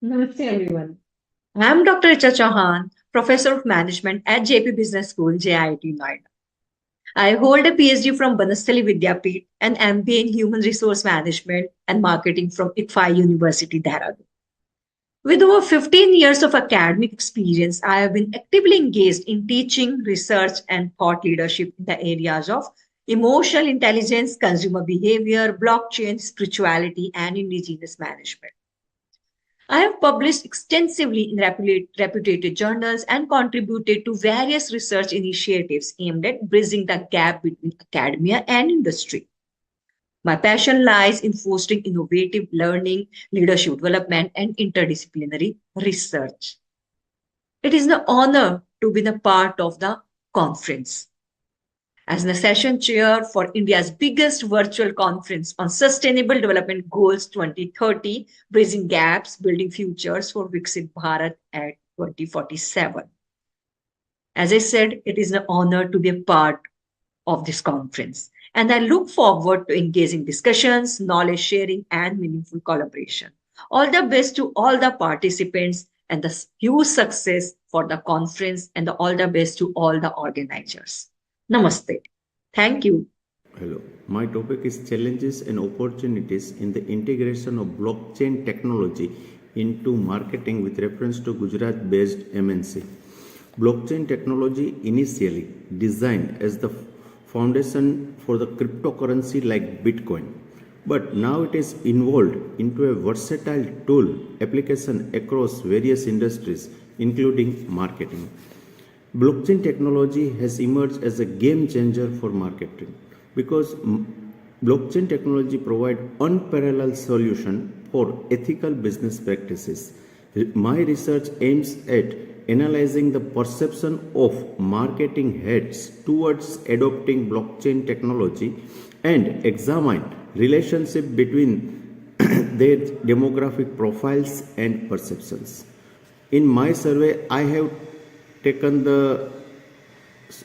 Namaste everyone. I am Dr. Richa Chauhan, Professor of Management at JP Business School, JIT Noida. I hold a PhD from Banastali Vidyapeeth and MBA in Human Resource Management and Marketing from ICFI University, Dehradun. With over 15 years of academic experience, I have been actively engaged in teaching, research, and thought leadership in the areas of emotional intelligence, consumer behavior, blockchain, spirituality, and indigenous management. I have published extensively in reputed journals and contributed to various research initiatives aimed at bridging the gap between academia and industry. My passion lies in fostering innovative learning, leadership development, and interdisciplinary research. It is an honor to be a part of the conference. As the session chair for India's biggest virtual conference on Sustainable Development Goals 2030, Bridging Gaps, Building Futures for Viksit Bharat at 2047. As I said, it is an honor to be a part of this conference, and I look forward to engaging discussions, knowledge sharing, and meaningful collaboration. All the best to all the participants and the huge success for the conference, and all the best to all the organizers. Namaste. Thank you. Hello, my topic is challenges and opportunities in the integration of blockchain technology into marketing with reference to Gujarat based MNC. Blockchain technology initially designed as the foundation for the cryptocurrency like Bitcoin, but now it is evolved into a versatile tool application across various industries including marketing. Blockchain technology has emerged as a game changer for marketing because blockchain technology provides unparalleled solution for ethical business practices. My research aims at analyzing the perception of marketing heads towards adopting blockchain technology and examine relationship between their demographic profiles and perceptions. In my survey, I have taken the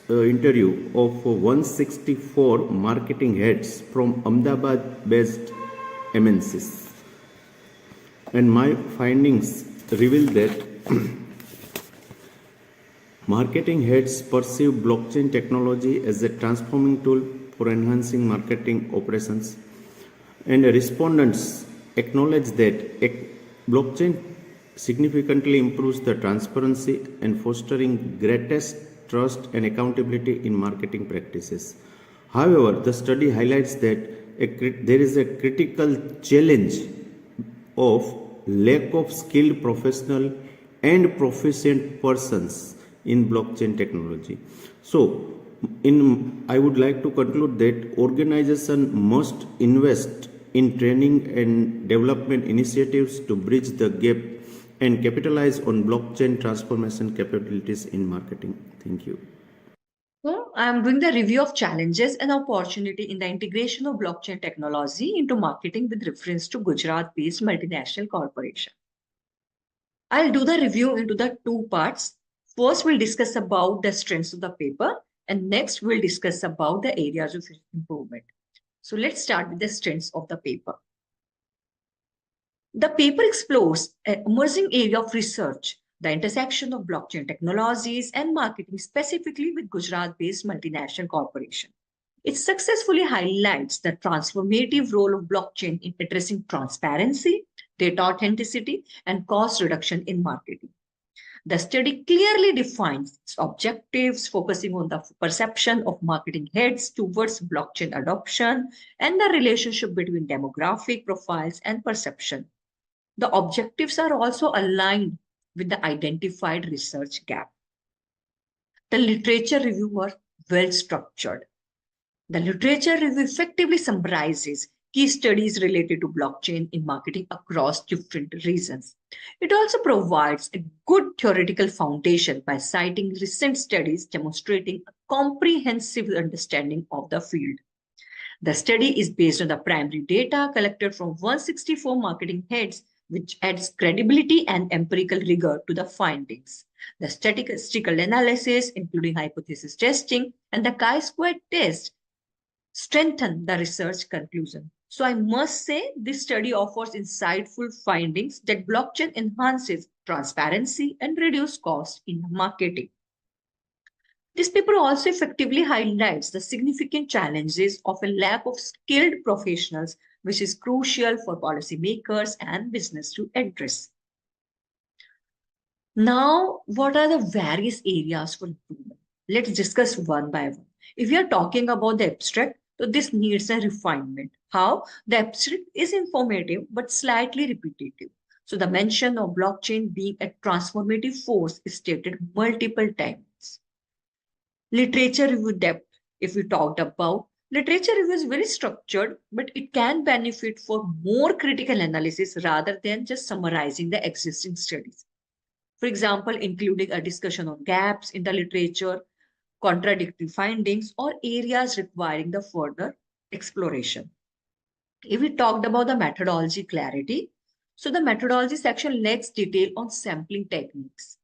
interview of 164 marketing heads from Ahmedabad based MNCs, and my findings reveal that marketing heads perceive blockchain technology as a transforming tool for enhancing marketing operations, and respondents acknowledge that blockchain significantly improves the transparency and fostering greatest trust and accountability in marketing practices. However, the study highlights that there is a critical challenge of lack of skilled professional and proficient persons in blockchain technology. So, I would like to conclude that organization must invest in training and development initiatives to bridge the gap and capitalize on blockchain transformation capabilities in marketing. Thank you. So, I am doing the review of challenges and opportunity in the integration of blockchain technology into marketing with reference to Gujarat-based multinational corporation. I'll do the review into the two parts. First, we'll discuss about the strengths of the paper, and next we'll discuss about the areas of improvement. So let's start with the strengths of the paper. The paper explores an emerging area of research, the intersection of blockchain technologies and marketing specifically with Gujarat-based multinational corporation. It successfully highlights the transformative role of blockchain in addressing transparency, data authenticity, and cost reduction in marketing. The study clearly defines its objectives, focusing on the perception of marketing heads towards blockchain adoption and the relationship between demographic profiles and perception. The objectives are also aligned with the identified research gap. The literature review were well structured. The literature review effectively summarizes key studies related to blockchain in marketing across different regions. It also provides a good theoretical foundation by citing recent studies demonstrating a comprehensive understanding of the field. The study is based on the primary data collected from 164 marketing heads, which adds credibility and empirical rigor to the findings. The statistical analysis, including hypothesis testing and the chi-square test, strengthen the research conclusion. So I must say this study offers insightful findings that blockchain enhances transparency and reduce cost in marketing. This paper also effectively highlights the significant challenges of a lack of skilled professionals, which is crucial for policymakers and business to address. Now, what are the various areas for improvement? Let's discuss one by one. If we are talking about the abstract, so this needs a refinement. How? The abstract is informative but slightly repetitive. So the mention of blockchain being a transformative force is stated multiple times. Literature review depth, if we talked about, literature review is very structured, but it can benefit for more critical analysis rather than just summarizing the existing studies. For example, including a discussion on gaps in the literature, contradictory findings, or areas requiring the further exploration. If we talked about the methodology clarity, so the methodology section lacks detail on sampling techniques.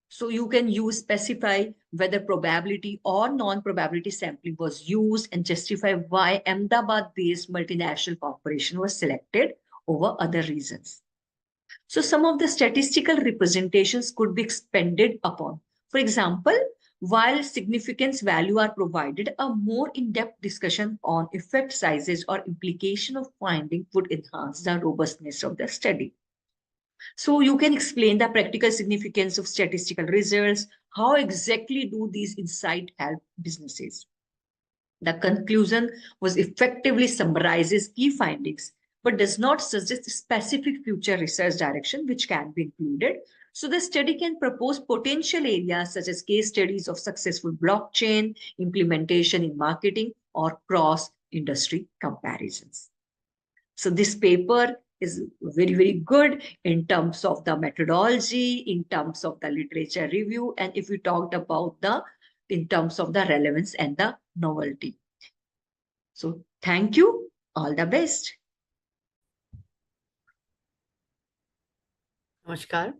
So you can use specify whether probability or non-probability sampling was used and justify why Ahmedabad-based multinational corporation was selected over other reasons. So some of the statistical representations could be expanded upon. For example, while significance value are provided, a more in-depth discussion on effect sizes or implication of finding would enhance the robustness of the study. So you can explain the practical significance of statistical results. How exactly do these insights help businesses? The conclusion was effectively summarizes key findings, but does not suggest specific future research direction which can be included. So the study can propose potential areas such as case studies of successful blockchain implementation in marketing or cross-industry comparisons. So this paper is very, very good in terms of the methodology, in terms of the literature review, and if we talked about the in terms of the relevance and the novelty. So thank you. All the best. Namaskar.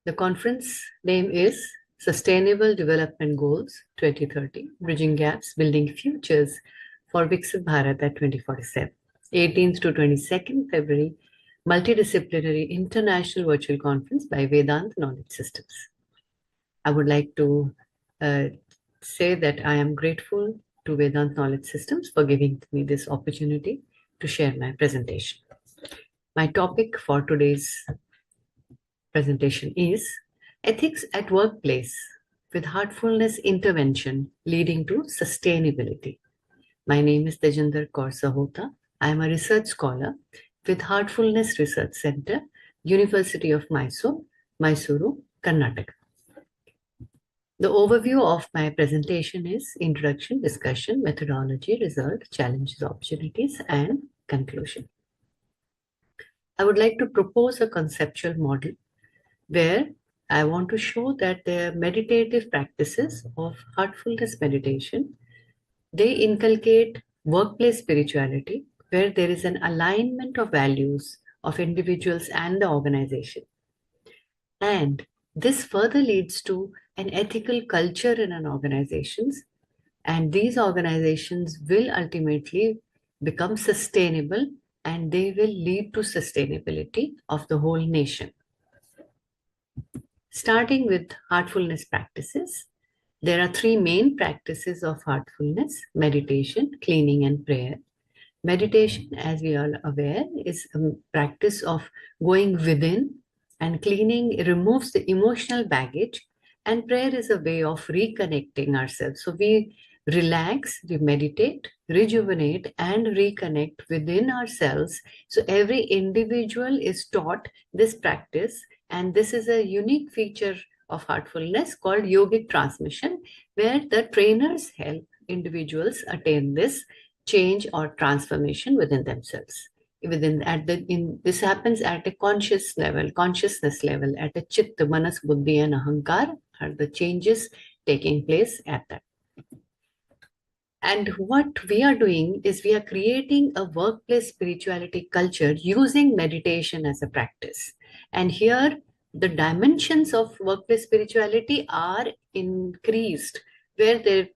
The conference name is Sustainable Development Goals 2030, Bridging Gaps, Building Futures for Viksit Bharat at 2047. 18th to 22nd February, Multidisciplinary International Virtual Conference by Vedant Knowledge Systems. I would like to say that I am grateful to Vedant Knowledge Systems for giving me this opportunity to share my presentation. My topic for today's presentation is Ethics at Workplace with Heartfulness Intervention Leading to Sustainability. My name is Tejinder Kaur Sahota. I am a research scholar with Heartfulness Research Center, University of Mysore, Mysuru, Karnataka. The overview of my presentation is introduction, discussion, methodology, result, challenges, opportunities, and conclusion. I would like to propose a conceptual model where I want to show that the meditative practices of heartfulness meditation, they inculcate workplace spirituality where there is an alignment of values of individuals and the organization. And this further leads to an ethical culture in an organizations, and these organizations will ultimately become sustainable and they will lead to sustainability of the whole nation. Starting with heartfulness practices, there are three main practices of heartfulness: meditation, cleaning, and prayer. Meditation, as we are aware, is a practice of going within, and cleaning removes the emotional baggage, and prayer is a way of reconnecting ourselves. So we relax, we meditate, rejuvenate, and reconnect within ourselves. So every individual is taught this practice, and this is a unique feature of heartfulness called yogic transmission, where the trainers help individuals attain this change or transformation within themselves. This happens at a consciousness level, at a chitta, manas, buddhi, and ahankar are the changes taking place at that. And what we are doing is we are creating a workplace spirituality culture using meditation as a practice. And here the dimensions of workplace spirituality are increased, where the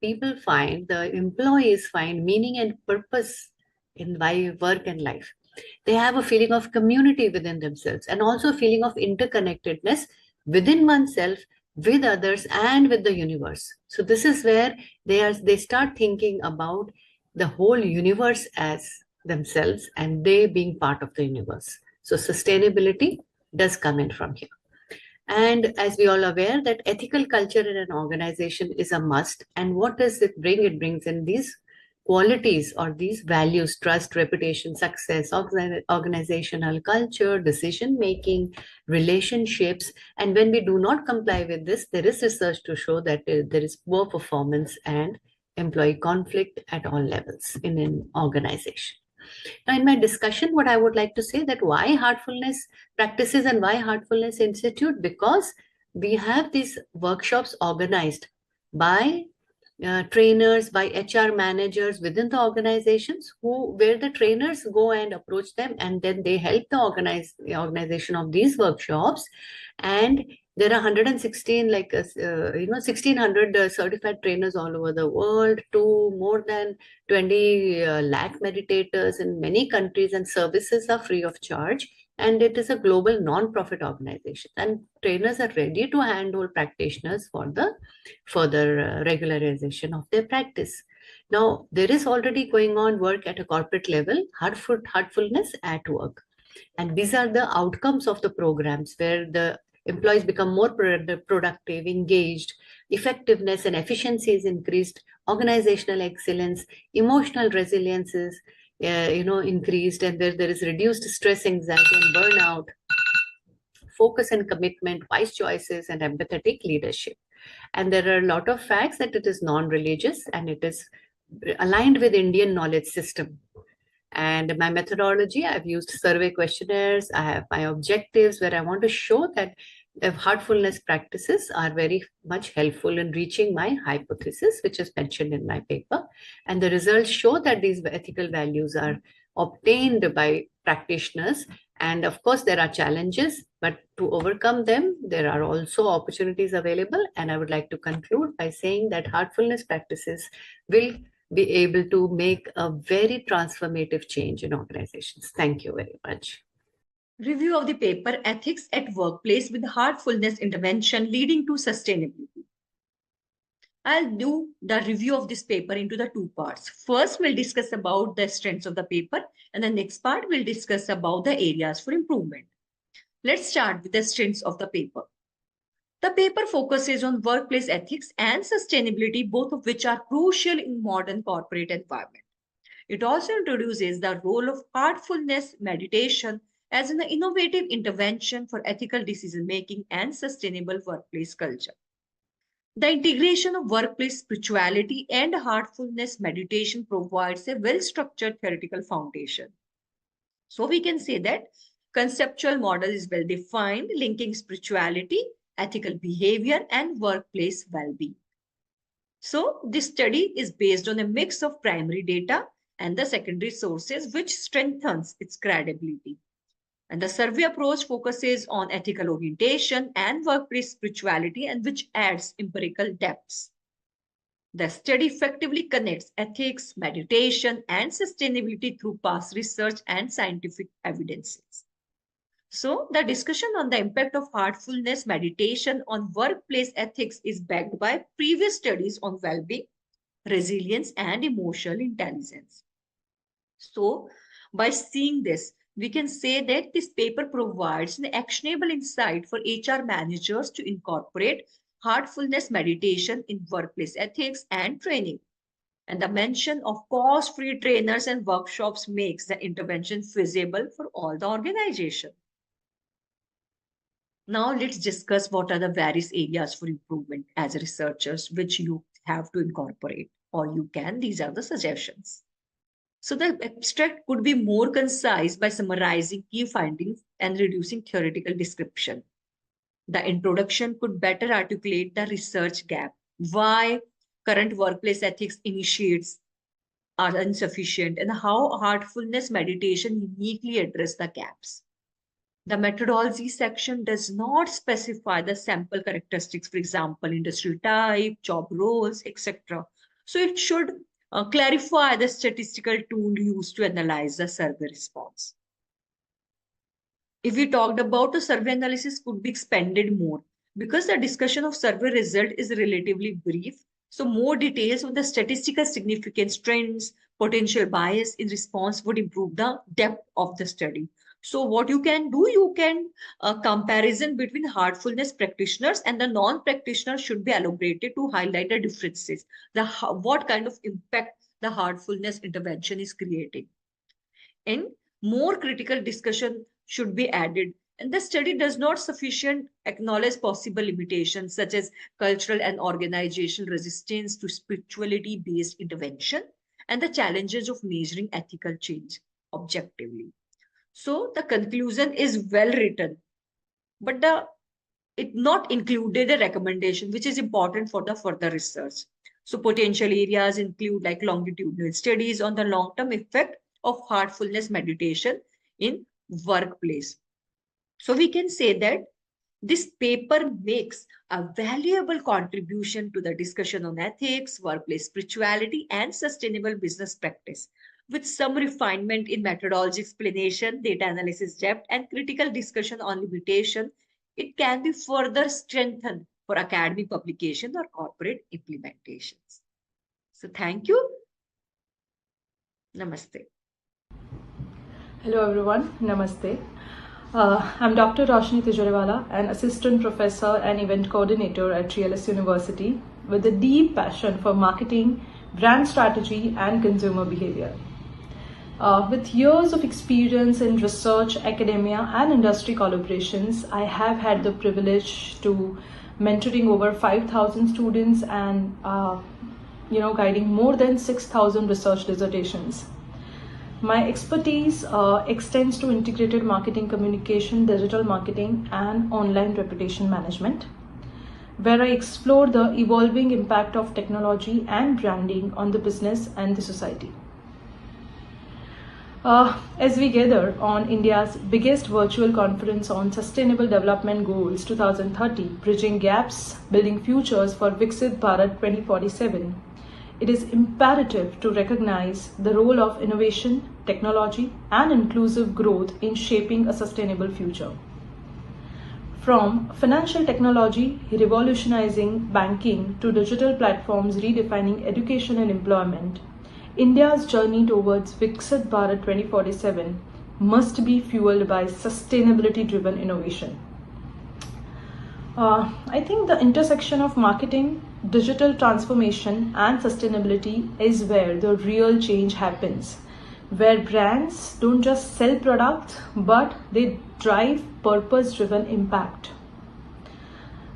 employees find meaning and purpose in work and life. They have a feeling of community within themselves and also a feeling of interconnectedness within oneself, with others, and with the universe. So this is where they start thinking about the whole universe as themselves and they being part of the universe. So sustainability does come in from here. And as we all aware that ethical culture in an organization is a must. And what does it bring? It brings in these qualities or these values: trust, reputation, success, organizational culture, decision making, relationships. And when we do not comply with this, there is research to show that there is poor performance and employee conflict at all levels in an organization. Now, in my discussion, what I would like to say that why heartfulness practices and why heartfulness institute, because we have these workshops organized by trainers, by HR managers within the organizations, where the trainers go and approach them, and then they help the organization of these workshops. And there are 116 1,600 certified trainers all over the world, to more than 20 lakh meditators in many countries, and services are free of charge. And it is a global non-profit organization, and trainers are ready to handhold practitioners for the further regularization of their practice. Now, there is already going on work at a corporate level, heartfulness at work. And these are the outcomes of the programs where the employees become more productive, engaged, effectiveness and efficiency is increased, organizational excellence, emotional resilience is increased, and there is reduced stress, anxiety, and burnout, focus and commitment, wise choices, and empathetic leadership. And there are a lot of facts that it is non-religious and it is aligned with Indian knowledge system. And my methodology, I've used survey questionnaires. I have my objectives where I want to show that the heartfulness practices are very much helpful in reaching my hypothesis, which is mentioned in my paper. And the results show that these ethical values are obtained by practitioners. And of course, there are challenges, but to overcome them, there are also opportunities available. And I would like to conclude by saying that heartfulness practices will be able to make a very transformative change in organizations. Thank you very much. Review of the paper Ethics at Workplace with Heartfulness Intervention Leading to Sustainability. I'll do the review of this paper into the two parts. First, we'll discuss about the strengths of the paper, and the next part we'll discuss about the areas for improvement. Let's start with the strengths of the paper. The paper focuses on workplace ethics and sustainability, both of which are crucial in modern corporate environment. It also introduces the role of heartfulness meditation as an innovative intervention for ethical decision-making and sustainable workplace culture. The integration of workplace spirituality and heartfulness meditation provides a well-structured theoretical foundation. So we can say that conceptual model is well-defined, linking spirituality, ethical behavior, and workplace well-being. So this study is based on a mix of primary data and the secondary sources, which strengthens its credibility. And the survey approach focuses on ethical orientation and workplace spirituality, and which adds empirical depths. The study effectively connects ethics, meditation, and sustainability through past research and scientific evidences. So the discussion on the impact of heartfulness meditation on workplace ethics is backed by previous studies on well-being, resilience, and emotional intelligence. So by seeing this, we can say that this paper provides an actionable insight for HR managers to incorporate heartfulness meditation in workplace ethics and training. And the mention of cost-free trainers and workshops makes the intervention feasible for all the organization. Now let's discuss what are the various areas for improvement as researchers, which you have to incorporate, or you can. These are the suggestions. So the abstract could be more concise by summarizing key findings and reducing theoretical description. The introduction could better articulate the research gap, why current workplace ethics initiates are insufficient, and how heartfulness meditation uniquely address the gaps. The methodology section does not specify the sample characteristics, for example, industry type, job roles, etc. So it should clarify the statistical tool used to analyze the survey response. If we talked about the survey analysis could be expanded more because the discussion of survey result is relatively brief. So more details on the statistical significance, trends, potential bias in response would improve the depth of the study. So what you can do, you can comparison between heartfulness practitioners and the non-practitioners should be elaborated to highlight the differences, what kind of impact the heartfulness intervention is creating. And more critical discussion should be added. And the study does not sufficient acknowledge possible limitations such as cultural and organizational resistance to spirituality-based intervention and the challenges of measuring ethical change objectively. So the conclusion is well written, but it not included a recommendation, which is important for the further research. So potential areas include like longitudinal studies on the long-term effect of heartfulness meditation in workplace. So we can say that this paper makes a valuable contribution to the discussion on ethics, workplace spirituality, and sustainable business practice. With some refinement in methodology explanation, data analysis depth, and critical discussion on limitation, it can be further strengthened for academic publication or corporate implementations. So thank you. Namaste. Hello everyone, Namaste. I'm Dr. Roshni Tijoriwala, an assistant professor and event coordinator at TLS University with a deep passion for marketing, brand strategy, and consumer behavior. With years of experience in research, academia, and industry collaborations, I have had the privilege to mentoring over 5,000 students and guiding more than 6,000 research dissertations. My expertise extends to integrated marketing communication, digital marketing, and online reputation management, where I explore the evolving impact of technology and branding on the business and the society. As we gather on India's biggest virtual conference on Sustainable Development Goals 2030, Bridging Gaps, Building Futures for Viksit Bharat 2047, it is imperative to recognize the role of innovation, technology, and inclusive growth in shaping a sustainable future. From financial technology revolutionizing banking to digital platforms redefining education and employment, India's journey towards Viksit Bharat 2047 must be fueled by sustainability-driven innovation. I think the intersection of marketing, digital transformation, and sustainability is where the real change happens, where brands don't just sell products, but they drive purpose-driven impact.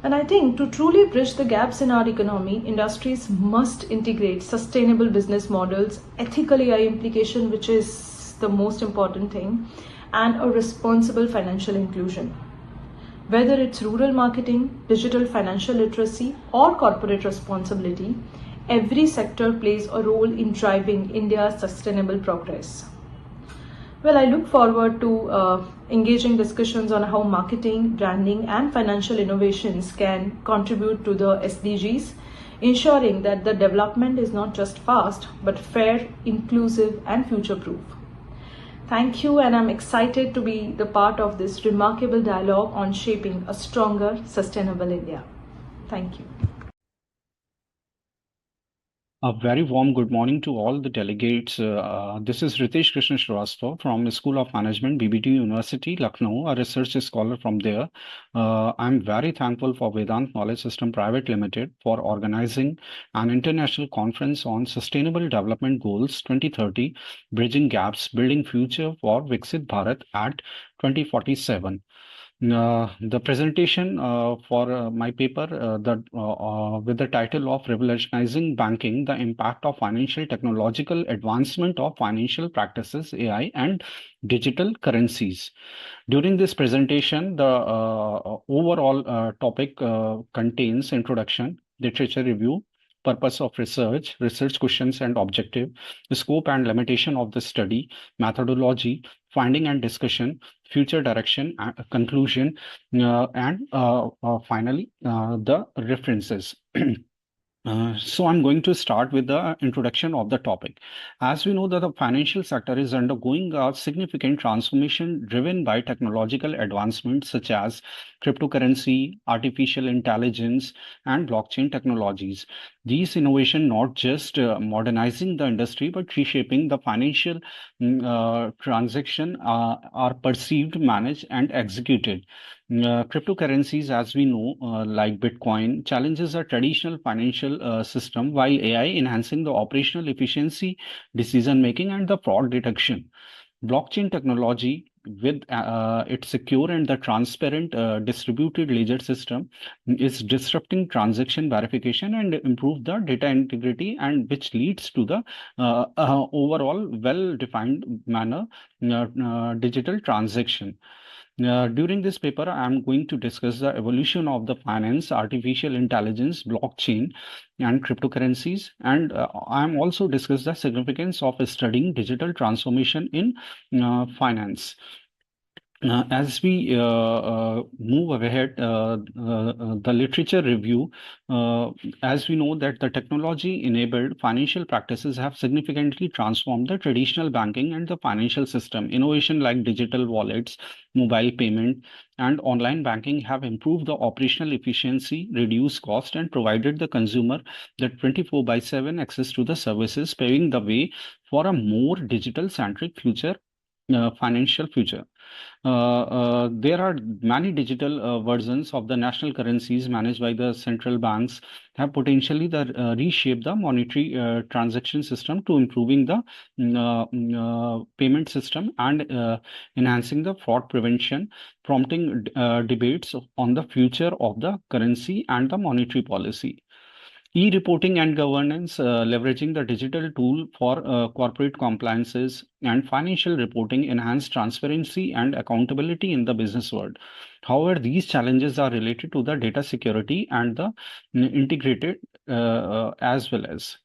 And I think to truly bridge the gaps in our economy, industries must integrate sustainable business models, ethical AI implication, which is the most important thing, and a responsible financial inclusion. Whether it's rural marketing, digital financial literacy, or corporate responsibility, every sector plays a role in driving India's sustainable progress. Well, I look forward to engaging discussions on how marketing, branding, and financial innovations can contribute to the SDGs, ensuring that the development is not just fast, but fair, inclusive, and future-proof. Thank you, and I'm excited to be the part of this remarkable dialogue on shaping a stronger, sustainable India. Thank you. A very warm good morning to all the delegates. This is Ritesh Krishna Srivastava from the School of Management, BBT University, Lucknow, a research scholar from there. I'm very thankful for Vedant Knowledge System Private Limited for organizing an international conference on Sustainable Development Goals 2030, Bridging Gaps, Building Future for Viksit Bharat at 2047. The presentation for my paper with the title of Revolutionizing Banking, the Impact of Financial Technological Advancement of Financial Practices, AI, and Digital Currencies. During this presentation, the overall topic contains introduction, literature review, purpose of research, research questions and objective, the scope and limitation of the study, methodology, finding and discussion, future direction, conclusion, and finally, the references. So I'm going to start with the introduction of the topic. As we know that the financial sector is undergoing a significant transformation driven by technological advancements such as cryptocurrency, artificial intelligence, and blockchain technologies. These innovations not just modernizing the industry but reshaping the financial transaction are perceived, managed, and executed. Cryptocurrencies, as we know, like Bitcoin, challenges a traditional financial system, while AI enhancing the operational efficiency, decision making, and the fraud detection. Blockchain technology, with its secure and the transparent distributed ledger system, is disrupting transaction verification and improve the data integrity, and which leads to the overall well-defined manner digital transaction. During this paper, I am going to discuss the evolution of the finance, artificial intelligence, blockchain, and cryptocurrencies. And I am also discuss the significance of studying digital transformation in finance. As we move ahead, the literature review, as we know that the technology-enabled financial practices have significantly transformed the traditional banking and the financial system. Innovation like digital wallets, mobile payment, and online banking have improved the operational efficiency, reduced cost, and provided the consumer the 24 by 7 access to the services, paving the way for a more digital-centric future, financial future. There are many digital versions of the national currencies managed by the central banks have potentially reshape the monetary transaction system to improving the payment system and enhancing the fraud prevention, prompting debates on the future of the currency and the monetary policy. E-reporting and governance, leveraging the digital tool for corporate compliances and financial reporting, enhance transparency and accountability in the business world. However, these challenges are related to the data security and the integrated as well as.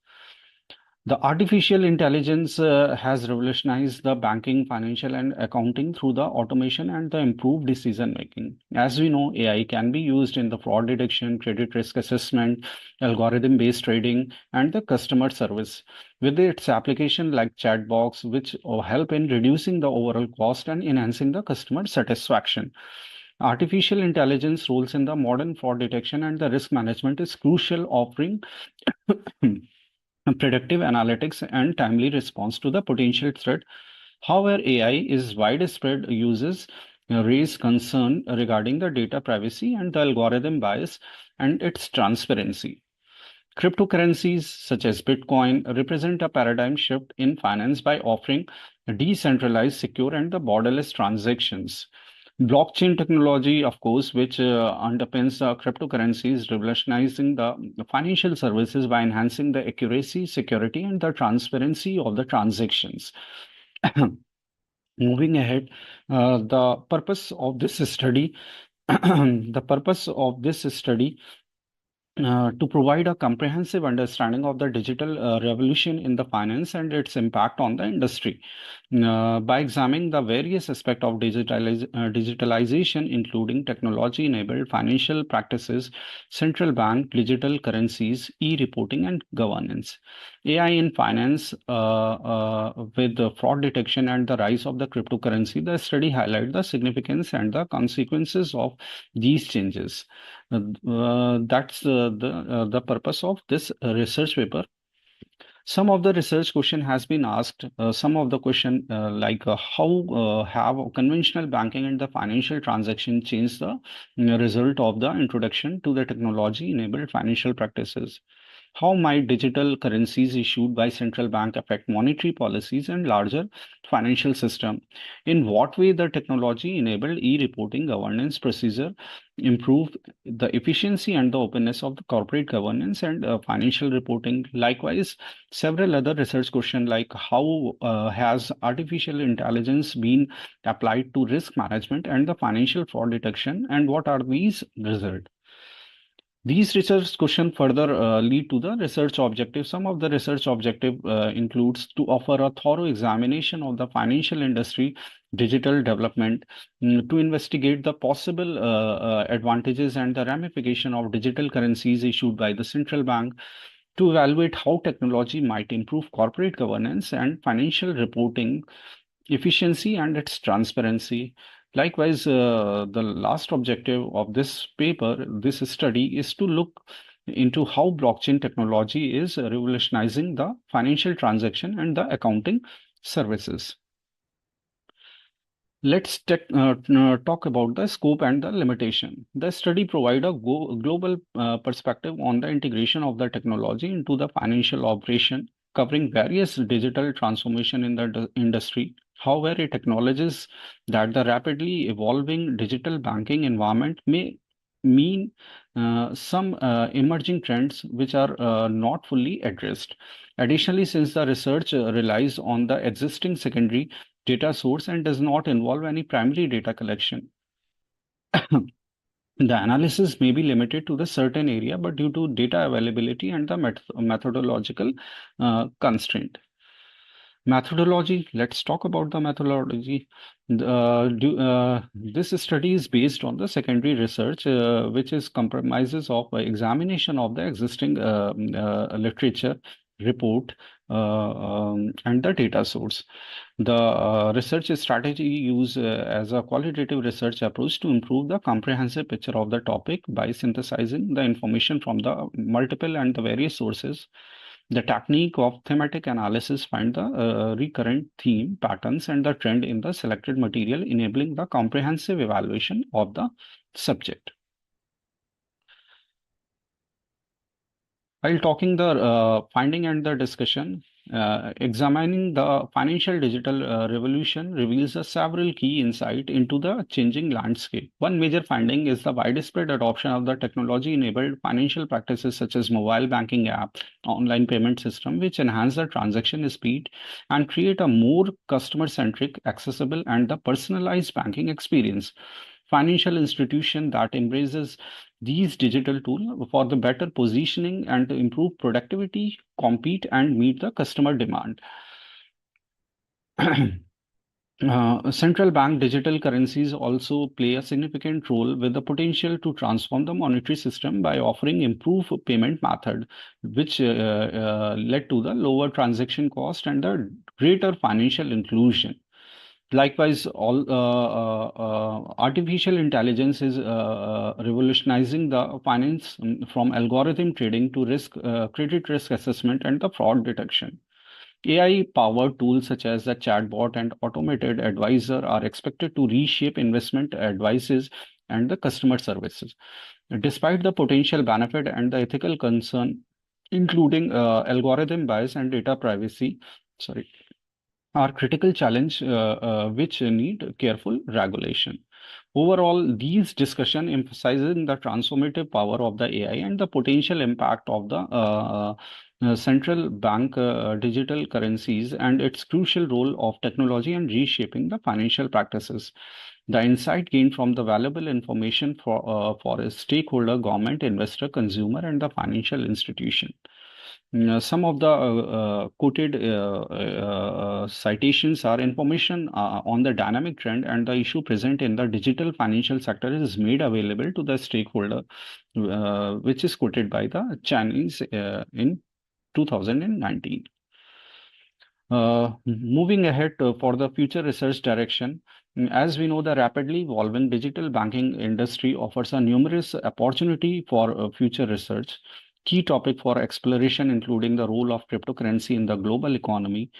The artificial intelligence has revolutionized the banking, financial, and accounting through the automation and the improved decision making. As we know, AI can be used in the fraud detection, credit risk assessment, algorithm-based trading, and the customer service. With its application like chatbots, which help in reducing the overall cost and enhancing the customer satisfaction. Artificial intelligence roles in the modern fraud detection and the risk management is crucial, offering predictive analytics and timely response to the potential threat. However, AI is widespread uses raise concern regarding the data privacy and the algorithm bias and its transparency. Cryptocurrencies such as Bitcoin represent a paradigm shift in finance by offering decentralized, secure, and the borderless transactions. Blockchain technology, of course, which underpins cryptocurrencies, revolutionizing the financial services by enhancing the accuracy, security, and the transparency of the transactions. Moving ahead, the purpose of this study, the purpose of this study to provide a comprehensive understanding of the digital revolution in the finance and its impact on the industry. By examining the various aspects of digitalization, including technology-enabled financial practices, central bank digital currencies, e-reporting, and governance. AI in finance, with the fraud detection and the rise of the cryptocurrency, the study highlights the significance and the consequences of these changes. That's the purpose of this research paper. Some of the research question has been asked. Some of the question like how have conventional banking and the financial transaction changed the result of the introduction to the technology-enabled financial practices? How might digital currencies issued by central bank affect monetary policies and larger financial system? In what way the technology-enabled e-reporting governance procedure improve the efficiency and the openness of the corporate governance and financial reporting? Likewise, several other research questions like how has artificial intelligence been applied to risk management and the financial fraud detection, and what are these results? These research questions further lead to the research objective. Some of the research objective includes to offer a thorough examination of the financial industry digital development, to investigate the possible advantages and the ramification of digital currencies issued by the central bank, to evaluate how technology might improve corporate governance and financial reporting efficiency and its transparency. Likewise, the last objective of this paper, this study, is to look into how blockchain technology is revolutionizing the financial transaction and the accounting services. Let's talk about the scope and the limitation. The study provides a global perspective on the integration of the technology into the financial operation, covering various digital transformation in the industry. However, it acknowledges that the rapidly evolving digital banking environment may mean some emerging trends which are not fully addressed. Additionally, since the research relies on the existing secondary data source and does not involve any primary data collection, the analysis may be limited to the certain area, but due to data availability and the methodological constraint. Methodology, let's talk about the methodology. This study is based on the secondary research, which is compromises of examination of the existing literature, report, and the data source. The research strategy used as a qualitative research approach to improve the comprehensive picture of the topic by synthesizing the information from the multiple and the various sources. The technique of thematic analysis find the recurrent theme, patterns, and the trend in the selected material, enabling the comprehensive evaluation of the subject. While talking the finding and the discussion, examining the financial digital revolution reveals several key insights into the changing landscape. One major finding is the widespread adoption of the technology-enabled financial practices such as mobile banking app, online payment system, which enhance the transaction speed and create a more customer-centric, accessible, and the personalized banking experience. Financial institution that embraces these digital tools for the better positioning and to improve productivity, compete, and meet the customer demand. Central bank digital currencies also play a significant role with the potential to transform the monetary system by offering improved payment method, which led to the lower transaction cost and the greater financial inclusion. Likewise, artificial intelligence is revolutionizing the finance from algorithm trading to credit risk assessment and the fraud detection. AI-powered tools such as the chatbot and automated advisor are expected to reshape investment advices and the customer services. Despite the potential benefit and the ethical concern, including algorithm bias and data privacy, are critical challenge which need careful regulation. Overall, these discussion emphasizing the transformative power of the AI and the potential impact of the central bank digital currencies and its crucial role of technology in reshaping the financial practices. The insight gained from the valuable information for a stakeholder, government, investor, consumer, and the financial institution. Some of the quoted citations are information on the dynamic trend and the issue present in the digital financial sector is made available to the stakeholder, which is quoted by the Chinese in 2019. Moving ahead for the future research direction, as we know, the rapidly evolving digital banking industry offers a numerous opportunity for future research. Key topic for exploration including the role of cryptocurrency in the global economy,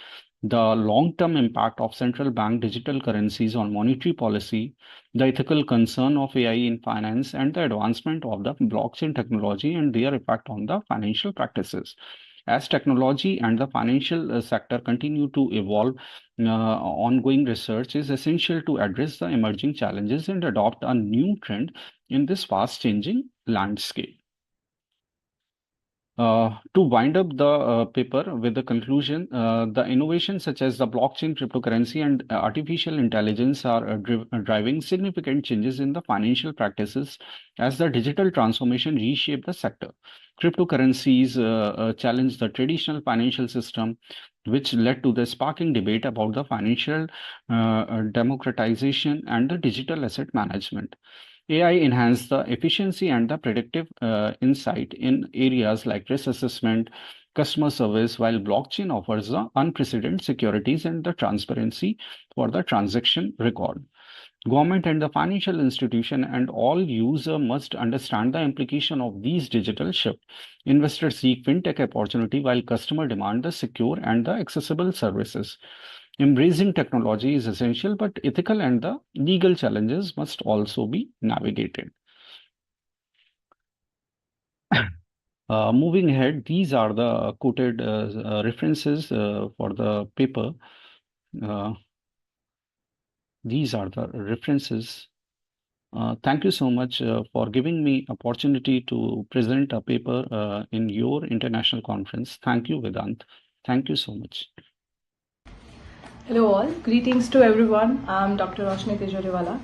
the long-term impact of central bank digital currencies on monetary policy, the ethical concern of AI in finance, and the advancement of the blockchain technology and their effect on the financial practices. As technology and the financial sector continue to evolve, ongoing research is essential to address the emerging challenges and adopt a new trend in this fast-changing landscape. To wind up the paper with the conclusion, the innovations such as the blockchain, cryptocurrency, and artificial intelligence are driving significant changes in the financial practices as the digital transformation reshape the sector. Cryptocurrencies challenge the traditional financial system, which led to the sparking debate about the financial democratization and the digital asset management. AI enhanced the efficiency and the predictive insight in areas like risk assessment, customer service, while blockchain offers the unprecedented securities and the transparency for the transaction record. Government and the financial institution and all user must understand the implication of these digital shift. Investors seek fintech opportunity while customer demand the secure and the accessible services. Embracing technology is essential, but ethical and the legal challenges must also be navigated. Moving ahead, these are the quoted references for the paper. These are the references. Thank you so much for giving me opportunity to present a paper in your international conference. Thank you, Vedant. Thank you so much. Hello all, greetings to everyone. I'm Dr. Roshni Tijoriwala,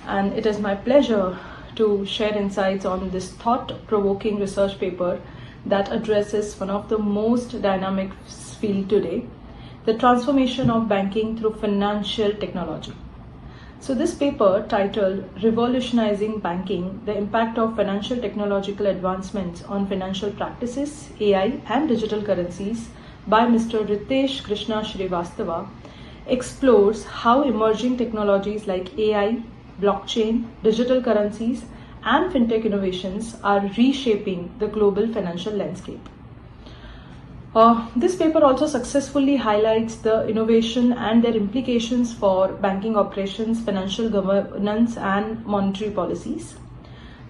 and it is my pleasure to share insights on this thought-provoking research paper that addresses one of the most dynamic fields today, the transformation of banking through financial technology. So this paper, titled Revolutionizing Banking, the Impact of Financial Technological Advancements on Financial Practices, AI and Digital Currencies, by Mr. Ritesh Krishna Srivastava, explores how emerging technologies like AI, blockchain, digital currencies, and fintech innovations are reshaping the global financial landscape. This paper also successfully highlights the innovation and their implications for banking operations, financial governance, and monetary policies.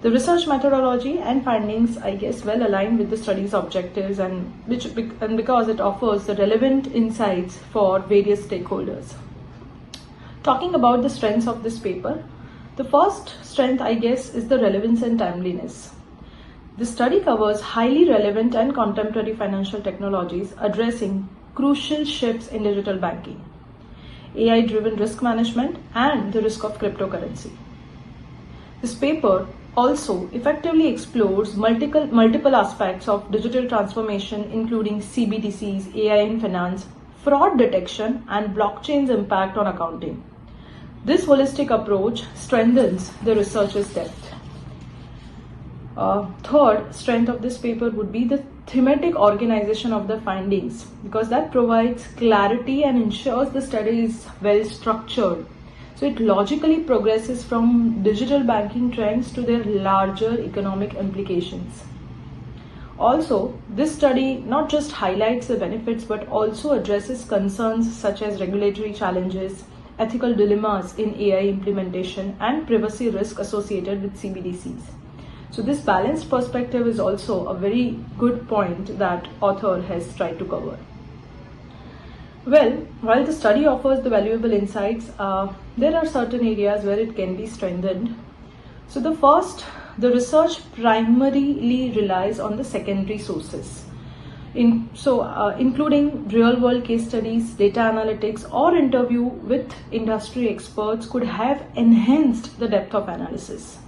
The research methodology and findings, I guess, well aligned with the study's objectives and because it offers the relevant insights for various stakeholders. Talking about the strengths of this paper, the first strength, I guess, is the relevance and timeliness. The study covers highly relevant and contemporary financial technologies addressing crucial shifts in digital banking, AI-driven risk management, and the risk of cryptocurrency. This paper also effectively explores multiple aspects of digital transformation, including CBDCs, AI in finance, fraud detection, and blockchain's impact on accounting. This holistic approach strengthens the researcher's depth. Third strength of this paper would be the thematic organization of the findings, because that provides clarity and ensures the study is well structured. So it logically progresses from digital banking trends to their larger economic implications. Also, this study not just highlights the benefits but also addresses concerns such as regulatory challenges, ethical dilemmas in AI implementation, and privacy risk associated with CBDCs. So this balanced perspective is also a very good point that author has tried to cover. Well, while the study offers the valuable insights, there are certain areas where it can be strengthened. So the first, the research primarily relies on the secondary sources, including real-world case studies, data analytics, or interview with industry experts could have enhanced the depth of analysis.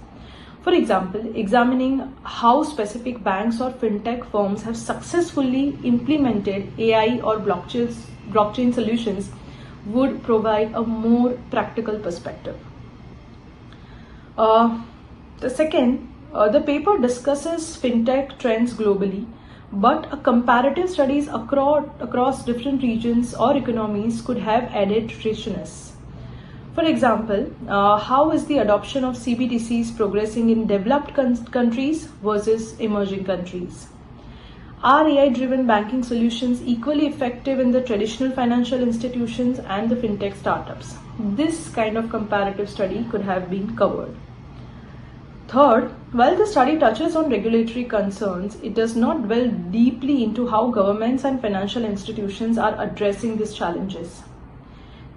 For example, examining how specific banks or fintech firms have successfully implemented AI or blockchain solutions would provide a more practical perspective. The second, the paper discusses fintech trends globally, but a comparative studies across different regions or economies could have added richness. For example, how is the adoption of CBDCs progressing in developed countries versus emerging countries? Are AI-driven banking solutions equally effective in the traditional financial institutions and the fintech startups? This kind of comparative study could have been covered. Third, while the study touches on regulatory concerns, it does not delve deeply into how governments and financial institutions are addressing these challenges.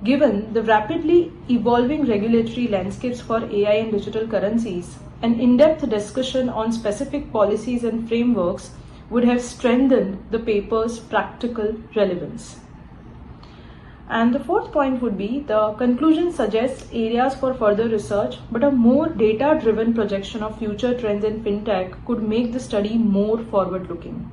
Given the rapidly evolving regulatory landscapes for AI and digital currencies, an in-depth discussion on specific policies and frameworks would have strengthened the paper's practical relevance. And the fourth point would be the conclusion suggests areas for further research, but a more data-driven projection of future trends in fintech could make the study more forward-looking.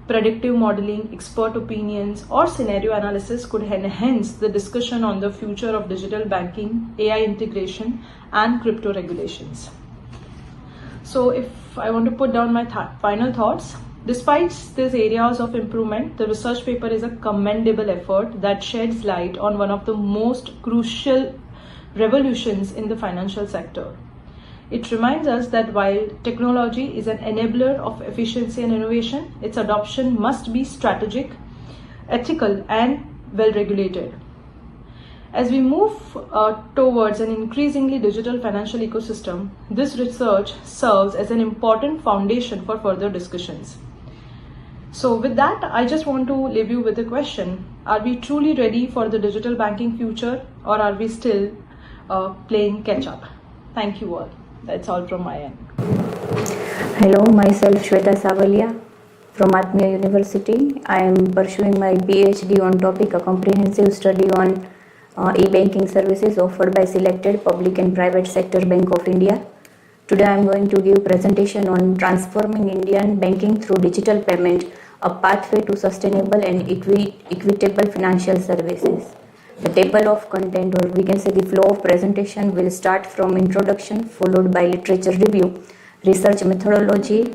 predictive modeling, expert opinions, or scenario analysis could enhance the discussion on the future of digital banking, AI integration, and crypto regulations. So if I want to put down my final thoughts, despite these areas of improvement, the research paper is a commendable effort that sheds light on one of the most crucial revolutions in the financial sector. It reminds us that while technology is an enabler of efficiency and innovation, its adoption must be strategic, ethical, and well regulated. As we move towards an increasingly digital financial ecosystem, this research serves as an important foundation for further discussions. So with that, I just want to leave you with a question. Are we truly ready for the digital banking future, or are we still playing catch up? Thank you all. That's all from my end. Hello, myself Sweta Savaliya from Atmiya University. I am pursuing my PhD on topic a comprehensive study on e-banking services offered by selected public and private sector Bank of India. Today I am going to give presentation on transforming Indian banking through digital payment, a pathway to sustainable and equitable financial services. The table of content, or we can say the flow of presentation, will start from introduction followed by literature review, research methodology,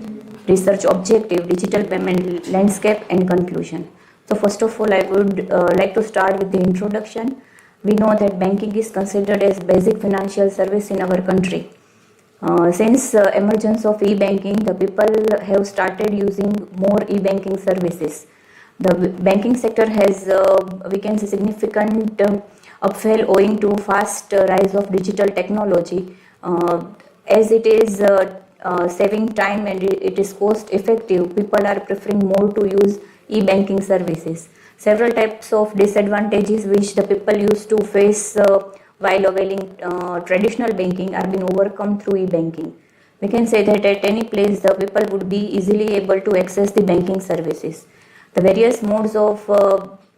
research objective, digital payment landscape, and conclusion. So first of all, I would like to start with the introduction. We know that banking is considered as basic financial service in our country. Since emergence of e-banking, the people have started using more e-banking services. The banking sector has, we can say, significant upheaval owing to fast rise of digital technology. As it is saving time and it is cost effective, people are preferring more to use e-banking services. Several types of disadvantages which the people used to face while availing traditional banking are being overcome through e-banking. We can say that at any place the people would be easily able to access the banking services. The various modes of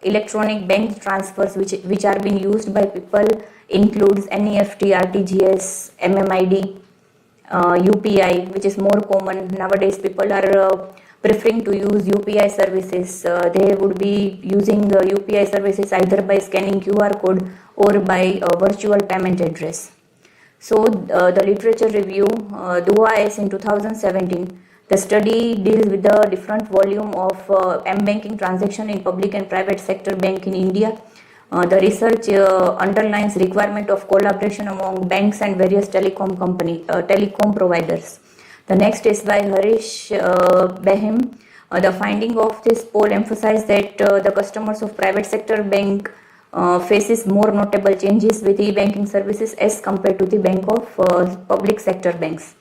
electronic bank transfers which are being used by people includes NEFT, RTGS, MMID, UPI, which is more common nowadays. People are preferring to use UPI services. They would be using UPI services either by scanning QR code or by virtual payment address. So the literature review, Buvaneswari in 2017, the study deals with the different volume of M-banking transaction in public and private sector bank in India. The research underlines requirement of collaboration among banks and various telecom providers. The next is by Harish Behim. The finding of this poll emphasized that the customers of private sector bank faces more notable changes with e-banking services as compared to the bank of public sector banks.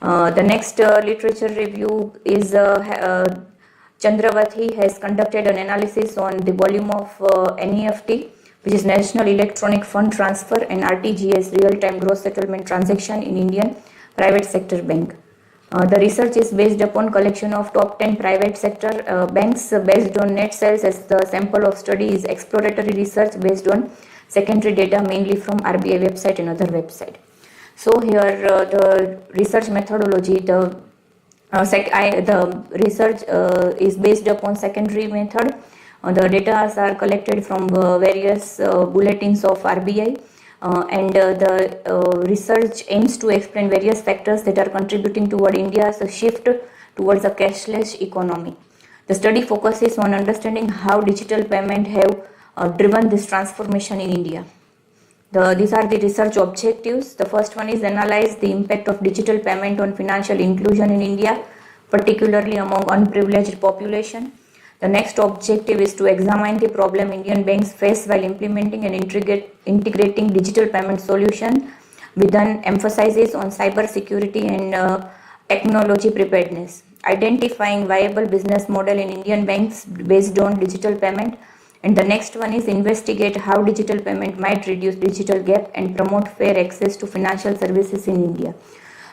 The next literature review is Chandrawati has conducted an analysis on the volume of NEFT, which is National Electronic Fund Transfer, and RTGS, real-time gross settlement transaction in Indian private sector bank. The research is based upon collection of top 10 private sector banks based on net sales, as the sample of study is exploratory research based on secondary data mainly from RBI website and other website. So here the research methodology, the research is based upon secondary method. The data are collected from various bulletins of RBI. And the research aims to explain various factors that are contributing toward India's shift towards a cashless economy. The study focuses on understanding how digital payment have driven this transformation in India. These are the research objectives. The first one is analyze the impact of digital payment on financial inclusion in India, particularly among unprivileged population. The next objective is to examine the problem Indian banks face while implementing and integrating digital payment solution, with an emphasis on cyber security and technology preparedness. Identifying viable business model in Indian banks based on digital payment. And the next one is investigate how digital payment might reduce digital gap and promote fair access to financial services in India.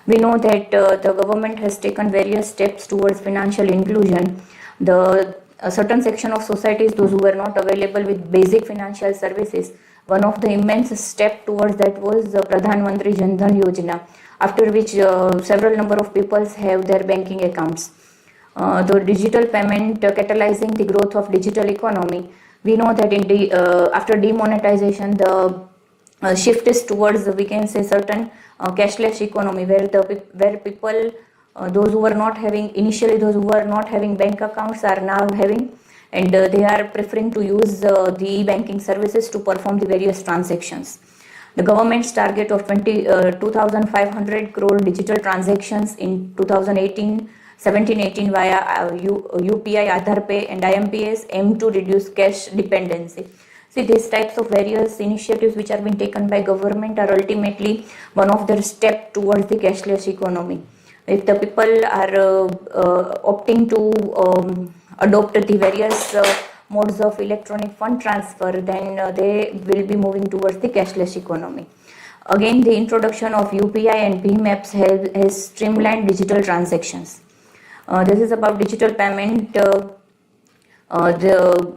We know that the government has taken various steps towards financial inclusion. A certain section of societies, those who were not available with basic financial services, one of the immense step towards that was the Pradhan Mantri Jan Dhan Yojana, after which several number of people have their banking accounts. The digital payment catalyzing the growth of digital economy. We know that after demonetization, the shift is towards, we can say, certain cashless economy, where people, those who were not having initially, those who were not having bank accounts are now having, and they are preferring to use the e-banking services to perform the various transactions. The government's target of 2,500 crore digital transactions in 2017-18 via UPI, Aadhaar Pay and IMPS aim to reduce cash dependency. See, these types of various initiatives which are being taken by government are ultimately one of their step towards the cashless economy. If the people are opting to adopt the various modes of electronic fund transfer, then they will be moving towards the cashless economy. Again, the introduction of UPI and BHIM apps has streamlined digital transactions. This is about digital payment, the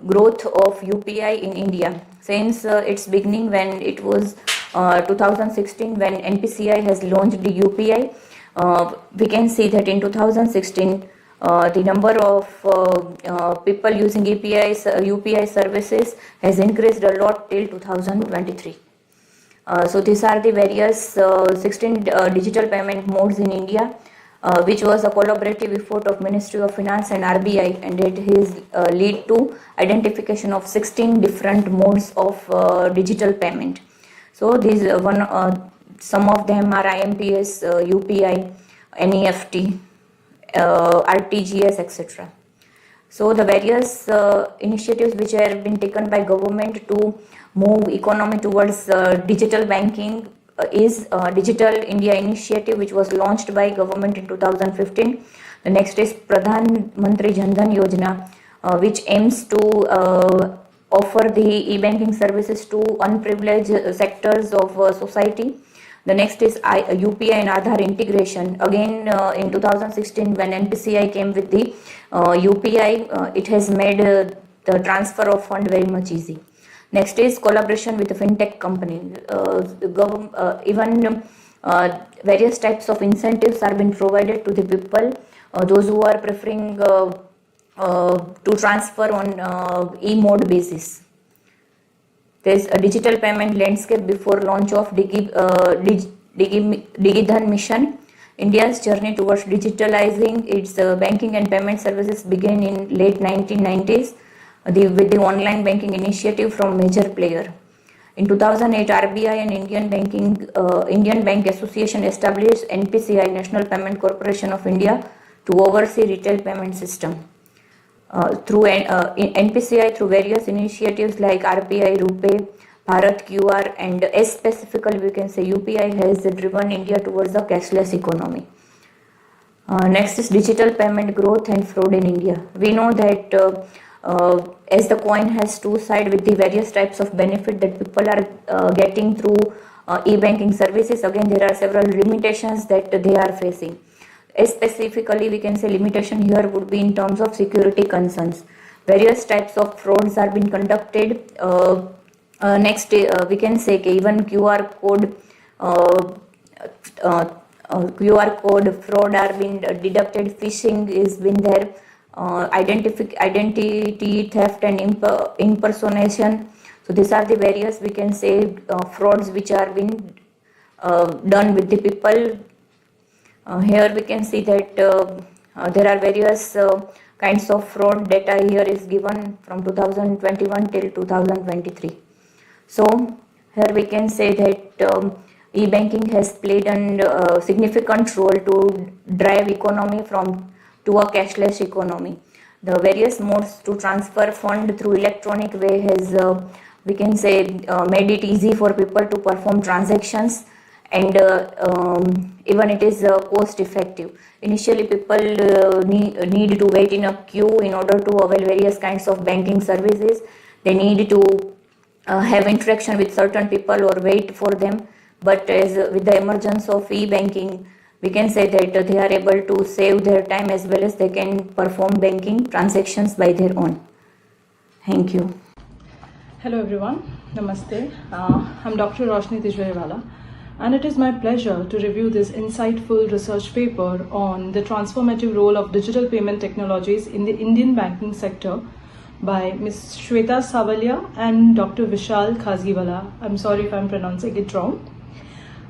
growth of UPI in India. Since its beginning, when it was 2016, when NPCI has launched the UPI, we can see that in 2016, the number of people using UPI services has increased a lot till 2023. So these are the various 16 digital payment modes in India, which was a collaborative effort of Ministry of Finance and RBI, and it has lead to identification of 16 different modes of digital payment. So these some of them are IMPS, UPI, NEFT, RTGS, etc. So the various initiatives which have been taken by government to move economy towards digital banking is Digital India Initiative, which was launched by government in 2015. The next is Pradhan Mantri Jan Dhan Yojana, which aims to offer the e-banking services to unprivileged sectors of society. The next is UPI and Aadhaar integration. Again, in 2016, when NPCI came with the UPI, it has made the transfer of fund very much easy. Next is collaboration with the fintech company. Even various types of incentives are being provided to the people, those who are preferring to transfer on e-mode basis. There is a digital payment landscape before launch of DigiDhan mission. India's journey towards digitalizing its banking and payment services began in late 1990s with the online banking initiative from major player. In 2008, RBI and Indian Bank Association established NPCI, National Payment Corporation of India, to oversee retail payment system. Through NPCI, through various initiatives like RPI, RuPay, Bharat QR, and specifically we can say UPI, has driven India towards the cashless economy. Next is digital payment growth and fraud in India. We know that as the coin has two sides, with the various types of benefit that people are getting through e-banking services, again there are several limitations that they are facing. Specifically, we can say limitation here would be in terms of security concerns. Various types of frauds are being conducted. Next, we can say even QR code fraud are being deducted. Phishing is been there. Identity theft and impersonation. So these are the various, we can say, frauds which are being done with the people. Here we can see that there are various kinds of fraud. Data here is given from 2021 till 2023. So here we can say that e-banking has played a significant role to drive economy to a cashless economy. The various modes to transfer fund through electronic way has, we can say, made it easy for people to perform transactions, and even it is cost effective. Initially, people need to wait in a queue in order to avail various kinds of banking services. They need to have interaction with certain people or wait for them. But as with the emergence of e-banking, we can say that they are able to save their time as well as they can perform banking transactions by their own. Thank you. Hello everyone, Namaste. I'm Dr. Roshni Tijoriwala. and it is my pleasure to review this insightful research paper on the transformative role of digital payment technologies in the Indian banking sector by Ms. Sweta Savaliya and Dr. Vishal Khazgiwala. I'm sorry if I'm pronouncing it wrong.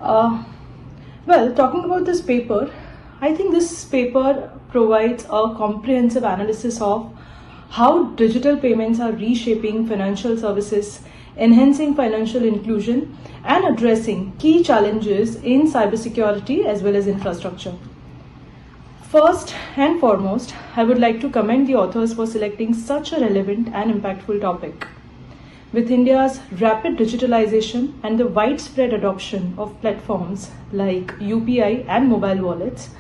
Well, talking about this paper, I think this paper provides a comprehensive analysis of how digital payments are reshaping financial services, enhancing financial inclusion, and addressing key challenges in cybersecurity as well as infrastructure. First and foremost, I would like to commend the authors for selecting such a relevant and impactful topic. With India's rapid digitalization and the widespread adoption of platforms like UPI and mobile wallets,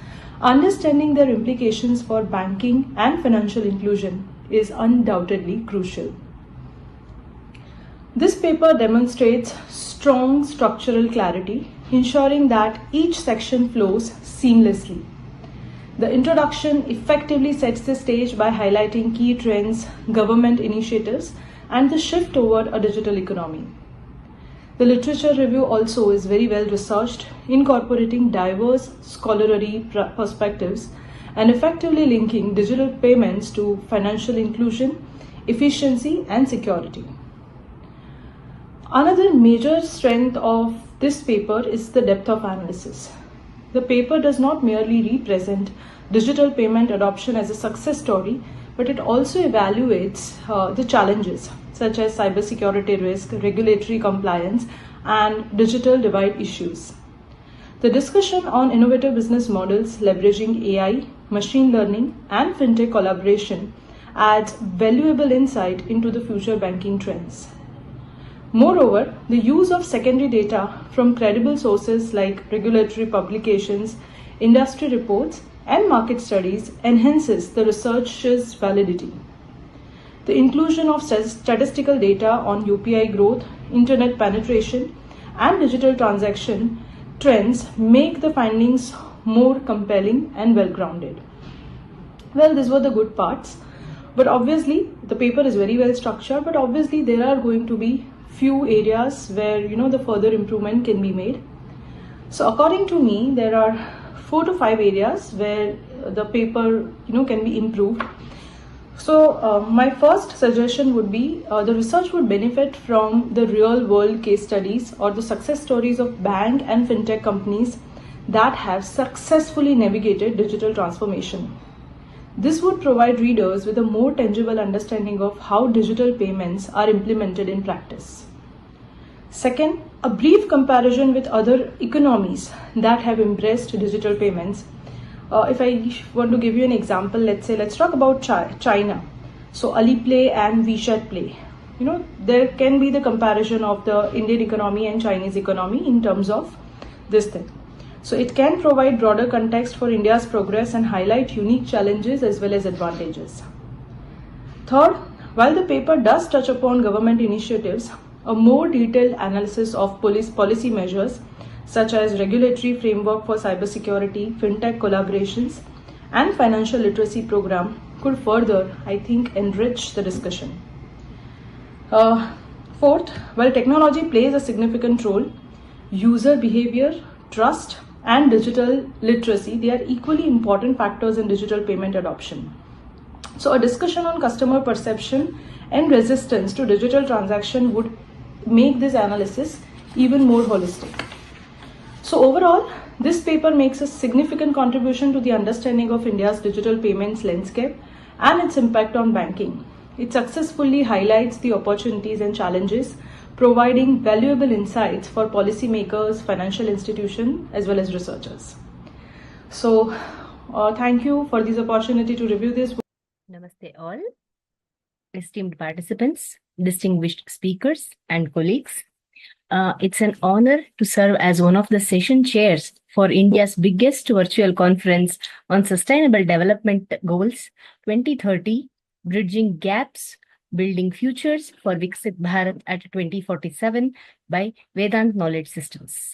understanding their implications for banking and financial inclusion is undoubtedly crucial. This paper demonstrates strong structural clarity, ensuring that each section flows seamlessly. The introduction effectively sets the stage by highlighting key trends, government initiatives, and the shift toward a digital economy. The literature review also is very well researched, incorporating diverse scholarly perspectives and effectively linking digital payments to financial inclusion, efficiency, and security. Another major strength of this paper is the depth of analysis. The paper does not merely represent digital payment adoption as a success story, but it also evaluates the challenges such as cybersecurity risk, regulatory compliance, and digital divide issues. The discussion on innovative business models leveraging AI, machine learning, and fintech collaboration adds valuable insight into the future banking trends. Moreover, the use of secondary data from credible sources like regulatory publications, industry reports, and market studies enhances the research's validity. The inclusion of statistical data on UPI growth, internet penetration, and digital transaction trends make the findings more compelling and well-grounded. Well, these were the good parts, but obviously the paper is very well structured, but obviously there are going to be few areas where the further improvement can be made. So according to me, there are 4 to 5 areas where the paper can be improved. So my first suggestion would be the research would benefit from the real world case studies or the success stories of bank and fintech companies that have successfully navigated digital transformation. This would provide readers with a more tangible understanding of how digital payments are implemented in practice. Second, a brief comparison with other economies that have embraced digital payments. If I want to give you an example, let's talk about China. So Alipay and WeChat Play. There can be the comparison of the Indian economy and Chinese economy in terms of this thing. So it can provide broader context for India's progress and highlight unique challenges as well as advantages. Third, while the paper does touch upon government initiatives, a more detailed analysis of policy measures such as regulatory framework for cybersecurity, fintech collaborations, and financial literacy program could further, I think, enrich the discussion. Fourth, while technology plays a significant role, user behavior, trust, and digital literacy, they are equally important factors in digital payment adoption. So a discussion on customer perception and resistance to digital transaction would make this analysis even more holistic. So overall, this paper makes a significant contribution to the understanding of India's digital payments landscape and its impact on banking. It successfully highlights the opportunities and challenges, providing valuable insights for policymakers, financial institutions, as well as researchers. So, thank you for this opportunity to review this. Namaste all, esteemed participants, distinguished speakers, and colleagues. It's an honor to serve as one of the session chairs for India's biggest virtual conference on Sustainable Development Goals 2030, Bridging Gaps, Building Futures for Viksit Bharat at 2047 by Vedant Knowledge Systems.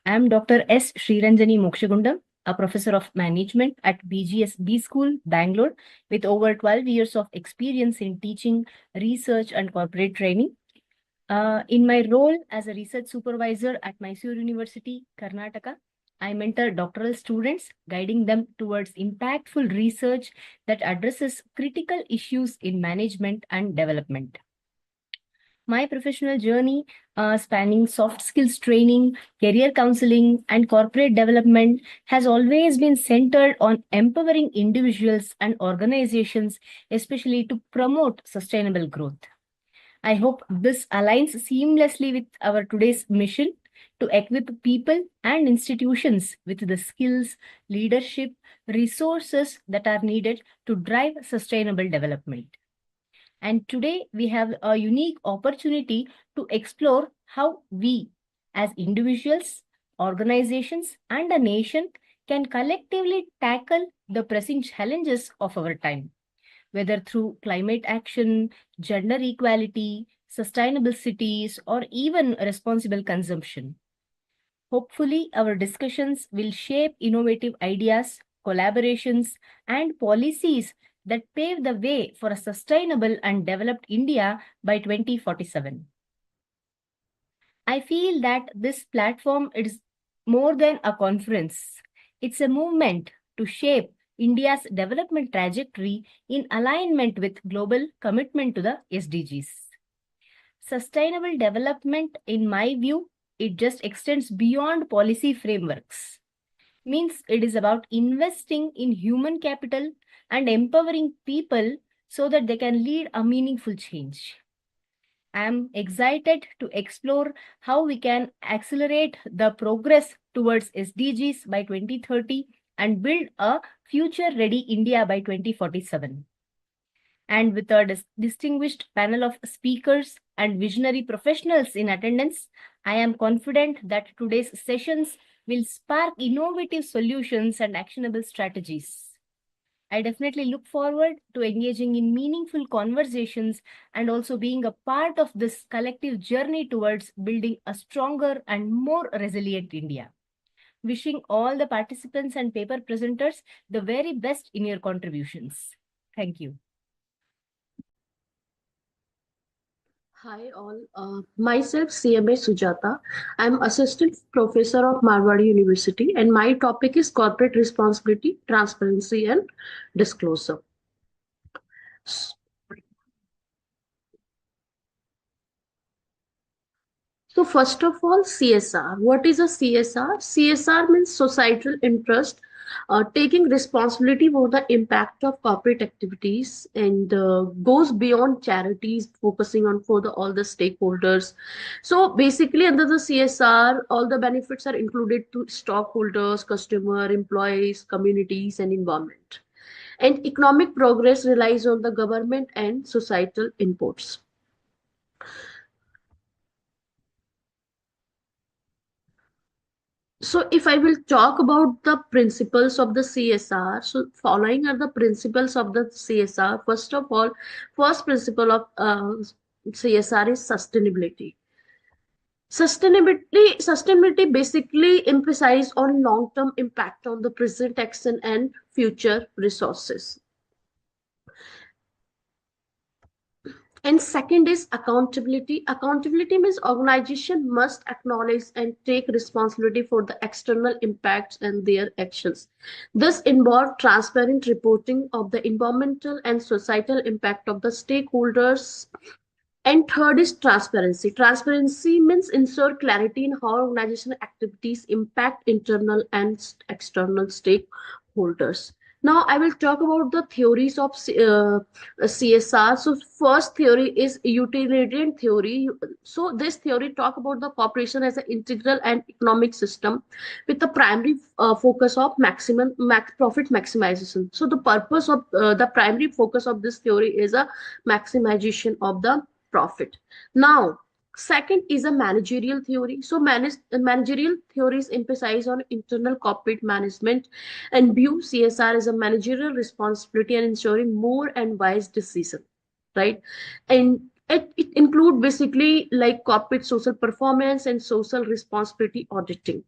I am Dr. S. Sriranjani Mokshagundam, a professor of management at BGS B School, Bangalore, with over 12 years of experience in teaching, research, and corporate training. In my role as a research supervisor at Mysore University, Karnataka, I mentor doctoral students, guiding them towards impactful research that addresses critical issues in management and development. My professional journey, spanning soft skills training, career counseling, and corporate development, has always been centered on empowering individuals and organizations, especially to promote sustainable growth. I hope this aligns seamlessly with our today's mission to equip people and institutions with the skills, leadership, resources that are needed to drive sustainable development. And today we have a unique opportunity to explore how we, as individuals, organizations, and a nation, can collectively tackle the pressing challenges of our time, whether through climate action, gender equality, sustainable cities, or even responsible consumption. Hopefully, our discussions will shape innovative ideas, collaborations, and policies that pave the way for a sustainable and developed India by 2047. I feel that this platform is more than a conference. It's a movement to shape India's development trajectory in alignment with global commitment to the SDGs. Sustainable development, in my view, it just extends beyond policy frameworks. Means it is about investing in human capital and empowering people so that they can lead a meaningful change. I am excited to explore how we can accelerate the progress towards SDGs by 2030 and build a future-ready India by 2047. And with a distinguished panel of speakers and visionary professionals in attendance, I am confident that today's sessions will spark innovative solutions and actionable strategies. I definitely look forward to engaging in meaningful conversations and also being a part of this collective journey towards building a stronger and more resilient India. Wishing all the participants and paper presenters the very best in your contributions. Thank you. Hi all, myself CMA Sujata. I'm Assistant Professor of Marwari University and my topic is Corporate Responsibility, Transparency and Disclosure. So first of all, CSR. What is a CSR? CSR means societal interest, taking responsibility for the impact of corporate activities and goes beyond charities, focusing on for all the stakeholders. So basically under the CSR, all the benefits are included to stockholders, customer, employees, communities and environment. And economic progress relies on the government and societal inputs. So if I will talk about the principles of the CSR, so following are the principles of the CSR. First of all, first principle of CSR is sustainability. Sustainability basically emphasizes on long-term impact on the present action and future resources. And second is accountability. Accountability means organization must acknowledge and take responsibility for the external impacts and their actions. This involves transparent reporting of the environmental and societal impact of the stakeholders. And third is transparency. Transparency means ensure clarity in how organization activities impact internal and external stakeholders. Now I will talk about the theories of CSR. So first theory is utilitarian theory. So this theory talk about the corporation as an integral and economic system with the primary focus of profit maximization. So the purpose of the primary focus of this theory is a maximization of the profit. Now second is a managerial theory. So managerial theories emphasize on internal corporate management and view CSR as a managerial responsibility and ensuring more and wise decision, right? And it include basically like corporate social performance and social responsibility auditing.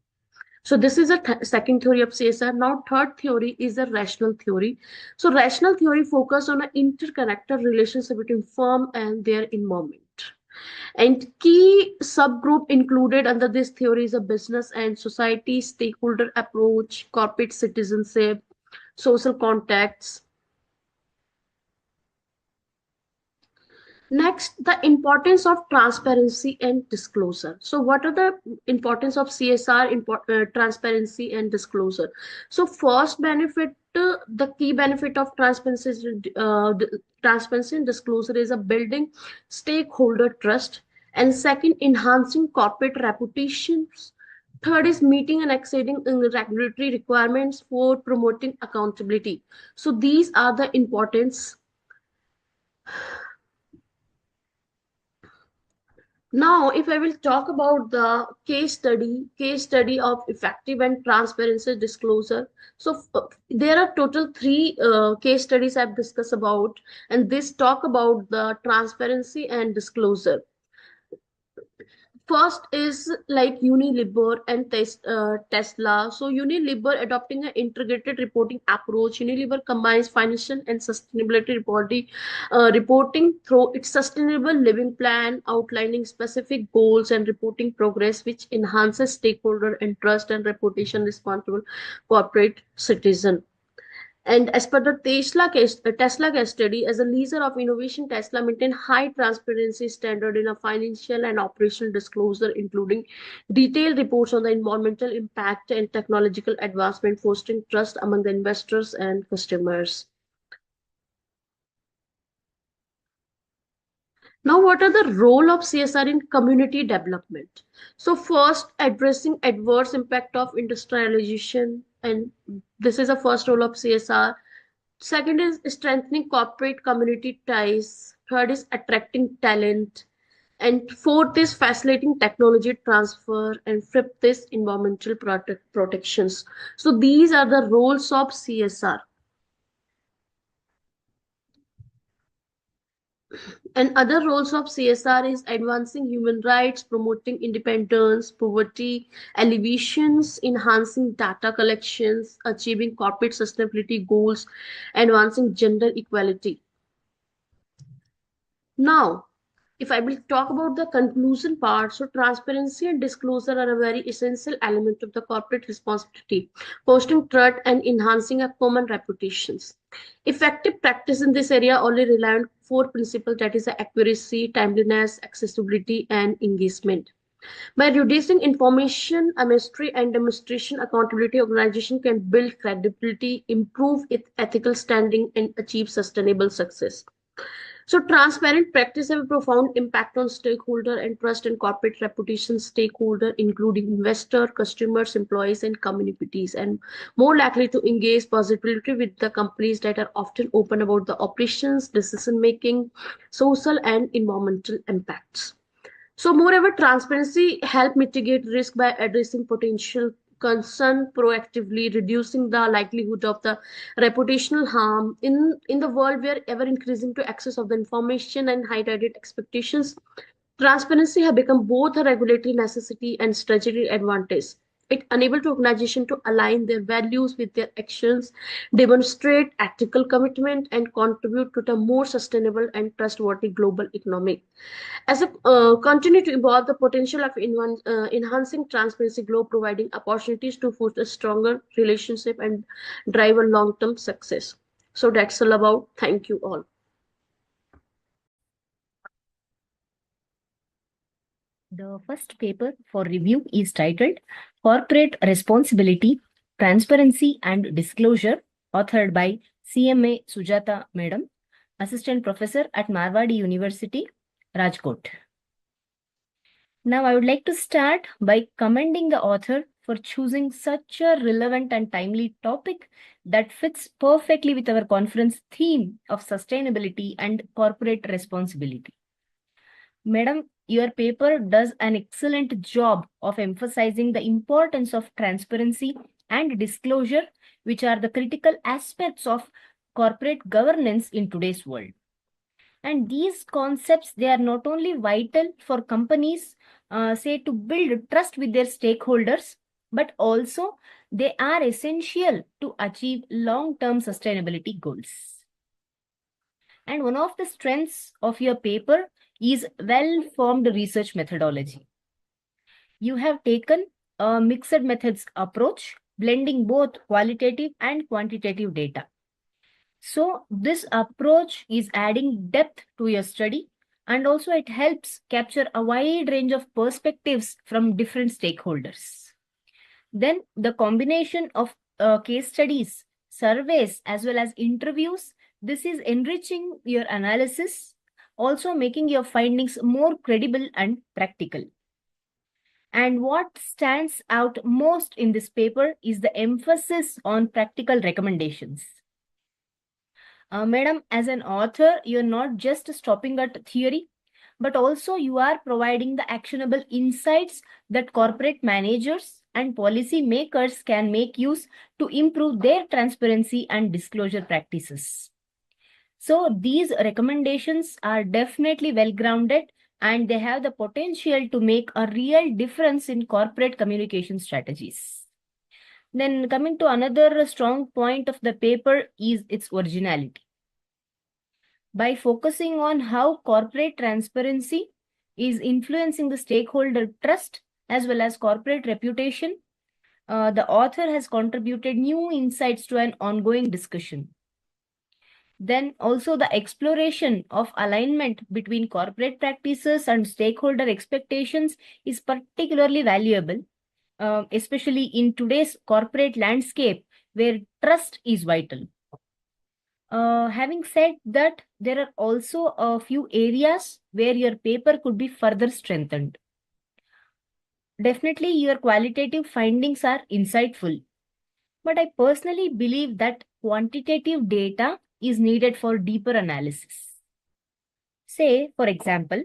So this is a second theory of CSR. Now third theory is a rational theory. So rational theory focus on an interconnected relationship between firm and their environment. And key subgroup included under this theory is a business and society, stakeholder approach, corporate citizenship, social contacts. Next, the importance of transparency and disclosure. So, what are the importance of CSR, transparency and disclosure? So, first benefit, the key benefit of transparency, transparency and disclosure is a building stakeholder trust, and second, enhancing corporate reputations. Third is meeting and exceeding regulatory requirements for promoting accountability. So, these are the importance. Now, if I will talk about the case study of effective and transparency disclosure. So there are total three case studies I've discussed about, and this talk about the transparency and disclosure. First is like Unilever and Tesla. So Unilever adopting an integrated reporting approach. Unilever combines financial and sustainability reporting through its sustainable living plan, outlining specific goals and reporting progress, which enhances stakeholder interest and reputation responsible corporate citizen. And as per the Tesla case study, as a leader of innovation, Tesla maintained high transparency standard in a financial and operational disclosure, including detailed reports on the environmental impact and technological advancement, fostering trust among the investors and customers. Now, what are the role of CSR in community development? So first, addressing adverse impact of industrialization, and this is the first role of CSR. Second is strengthening corporate community ties. Third is attracting talent. And fourth is facilitating technology transfer. And fifth is environmental protections. So these are the roles of CSR. And other roles of CSR is advancing human rights, promoting independence, poverty alleviations, enhancing data collections, achieving corporate sustainability goals, advancing gender equality. Now, if I will talk about the conclusion part, so transparency and disclosure are a very essential element of the corporate responsibility, fostering trust and enhancing a common reputations. Effective practice in this area only rely on four principles, that is accuracy, timeliness, accessibility, and engagement. By reducing information asymmetry and demonstration accountability, organization can build credibility, improve its ethical standing, and achieve sustainable success. So transparent practice have a profound impact on stakeholder and trust and corporate reputation stakeholder, including investor, customers, employees, and communities, and more likely to engage positively with the companies that are often open about the operations, decision making, social and environmental impacts. So moreover, transparency help mitigate risk by addressing potential concern proactively, reducing the likelihood of the reputational harm. In the world where ever increasing to access of the information and heightened expectations, transparency have become both a regulatory necessity and strategic advantage. It enables organizations to align their values with their actions, demonstrate ethical commitment, and contribute to the more sustainable and trustworthy global economy. As a continue to evolve the potential of enhancing transparency globe, providing opportunities to foster stronger relationship and drive a long-term success. So that's all about. Thank you all. The first paper for review is titled Corporate Responsibility, Transparency and Disclosure, authored by CMA Sujata Madam, Assistant Professor at Marwadi University, Rajkot. Now, I would like to start by commending the author for choosing such a relevant and timely topic that fits perfectly with our conference theme of sustainability and corporate responsibility. Madam, your paper does an excellent job of emphasizing the importance of transparency and disclosure, which are the critical aspects of corporate governance in today's world. And these concepts, they are not only vital for companies, say, to build trust with their stakeholders, but also they are essential to achieve long-term sustainability goals. And one of the strengths of your paper is well-formed research methodology. You have taken a mixed methods approach, blending both qualitative and quantitative data. So this approach is adding depth to your study, and also it helps capture a wide range of perspectives from different stakeholders. Then the combination of case studies, surveys, as well as interviews, this is enriching your analysis, also making your findings more credible and practical. And what stands out most in this paper is the emphasis on practical recommendations. Madam, as an author, you're not just stopping at theory, but also you are providing the actionable insights that corporate managers and policy makers can make use to improve their transparency and disclosure practices. So these recommendations are definitely well grounded, and they have the potential to make a real difference in corporate communication strategies. Then coming to another strong point of the paper is its originality. By focusing on how corporate transparency is influencing the stakeholder trust as well as corporate reputation, the author has contributed new insights to an ongoing discussion. Then also the exploration of alignment between corporate practices and stakeholder expectations is particularly valuable, especially in today's corporate landscape where trust is vital. Having said that, there are also a few areas where your paper could be further strengthened. Definitely, your qualitative findings are insightful, but I personally believe that quantitative data is needed for deeper analysis. Say, for example,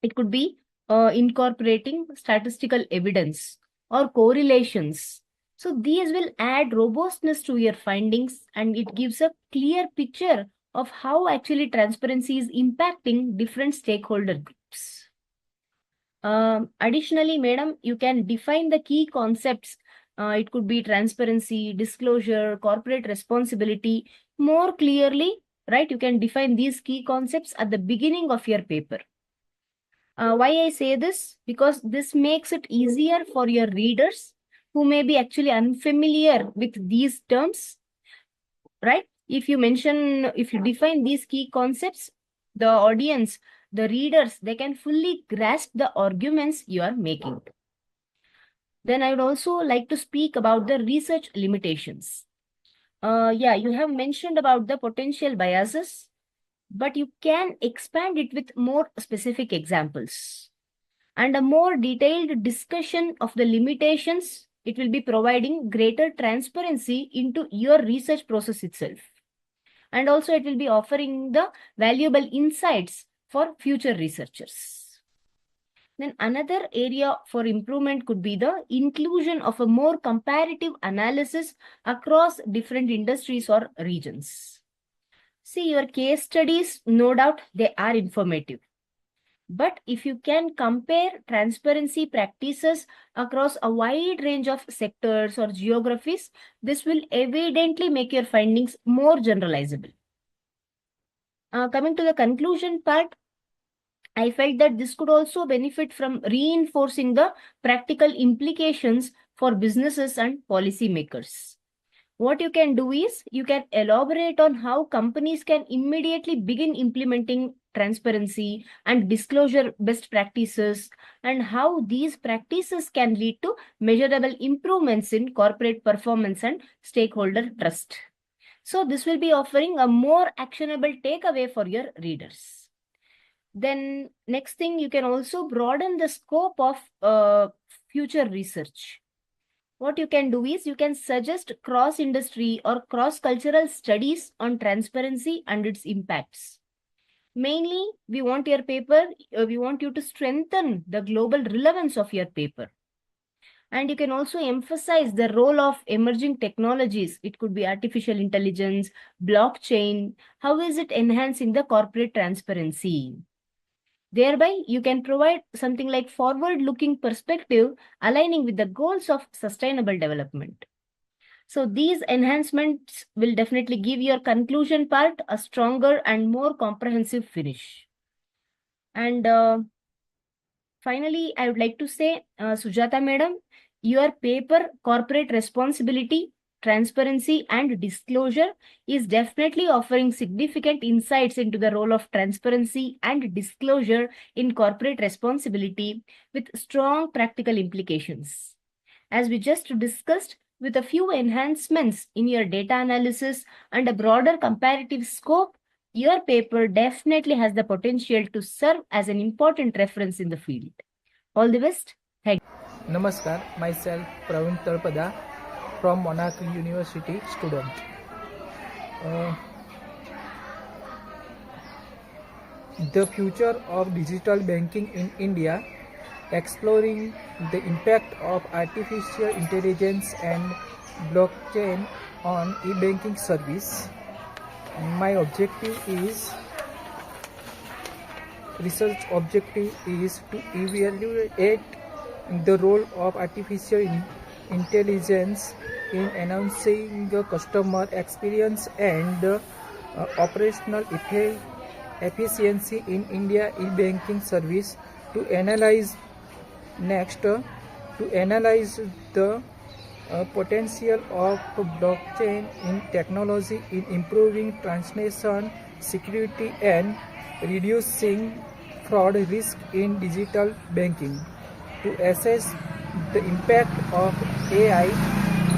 it could be incorporating statistical evidence or correlations. So these will add robustness to your findings, and it gives a clear picture of how actually transparency is impacting different stakeholder groups. Additionally, madam, you can define the key concepts. It could be transparency, disclosure, corporate responsibility more clearly, right? You can define these key concepts at the beginning of your paper. Why I say this? Because this makes it easier for your readers who may be actually unfamiliar with these terms, right? If you define these key concepts, the audience, the readers, they can fully grasp the arguments you are making. Then I would also like to speak about the research limitations. You have mentioned about the potential biases, but you can expand it with more specific examples. And a more detailed discussion of the limitations, it will be providing greater transparency into your research process itself. And also it will be offering the valuable insights for future researchers. Then another area for improvement could be the inclusion of a more comparative analysis across different industries or regions. See, your case studies, no doubt they are informative. But if you can compare transparency practices across a wide range of sectors or geographies, this will evidently make your findings more generalizable. Coming to the conclusion part, I felt that this could also benefit from reinforcing the practical implications for businesses and policymakers. What you can do is you can elaborate on how companies can immediately begin implementing transparency and disclosure best practices, and how these practices can lead to measurable improvements in corporate performance and stakeholder trust. So this will be offering a more actionable takeaway for your readers. Then next thing, you can also broaden the scope of future research. What you can do is you can suggest cross-industry or cross-cultural studies on transparency and its impacts. Mainly, we want you to strengthen the global relevance of your paper. And you can also emphasize the role of emerging technologies. It could be artificial intelligence, blockchain. How is it enhancing the corporate transparency? Thereby, you can provide something like forward-looking perspective aligning with the goals of sustainable development. So these enhancements will definitely give your conclusion part a stronger and more comprehensive finish. And finally, I would like to say, Sujata madam, your paper corporate responsibility, transparency and disclosure is definitely offering significant insights into the role of transparency and disclosure in corporate responsibility with strong practical implications. As we just discussed, with a few enhancements in your data analysis and a broader comparative scope, your paper definitely has the potential to serve as an important reference in the field. All the best. Thank you. Namaskar, myself Pravin Talpada from Monarch University student. The future of digital banking in India, exploring the impact of artificial intelligence and blockchain on e-banking service. My research objective is to evaluate the role of artificial intelligence in enhancing the customer experience and operational efficiency in India e-banking service. To analyze the potential of blockchain in technology in improving transaction security and reducing fraud risk in digital banking. To assess the impact of AI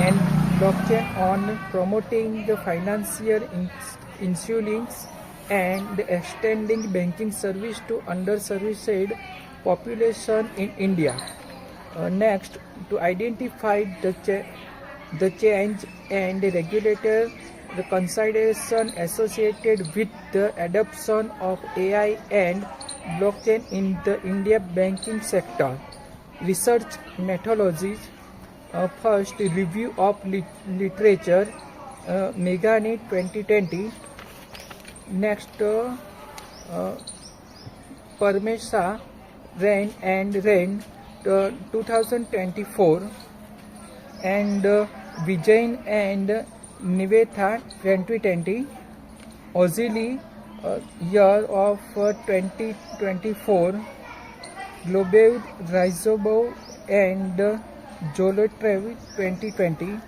and blockchain on promoting the financial inclusion and extending banking service to underserved population in India. Next, to identify the change and regulatory consideration associated with the adoption of AI and blockchain in the India banking sector. Research methodologies. First, review of literature, Megani 2020. Next, Parmesa, Rain and Rain 2024, and Vijayan and Nivetha 2020, Ozili year of 2024, Global Rizobov and Jolotrev 2020.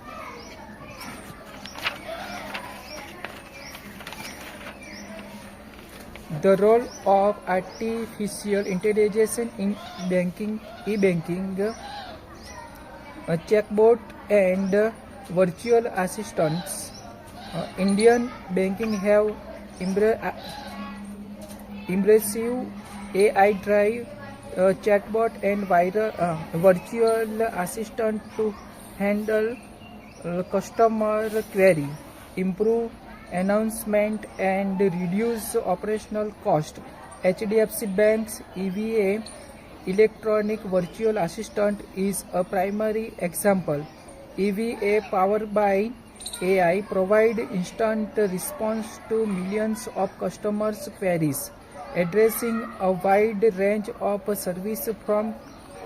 The role of artificial intelligence in e-banking, chatbot and virtual assistants. Indian banking have impressive AI drive chatbot and virtual assistant to handle customer query, improve announcement and reduce operational cost. HDFC Bank's EVA, Electronic Virtual Assistant, is a primary example. EVA, powered by AI, provide instant response to millions of customers' queries, addressing a wide range of services from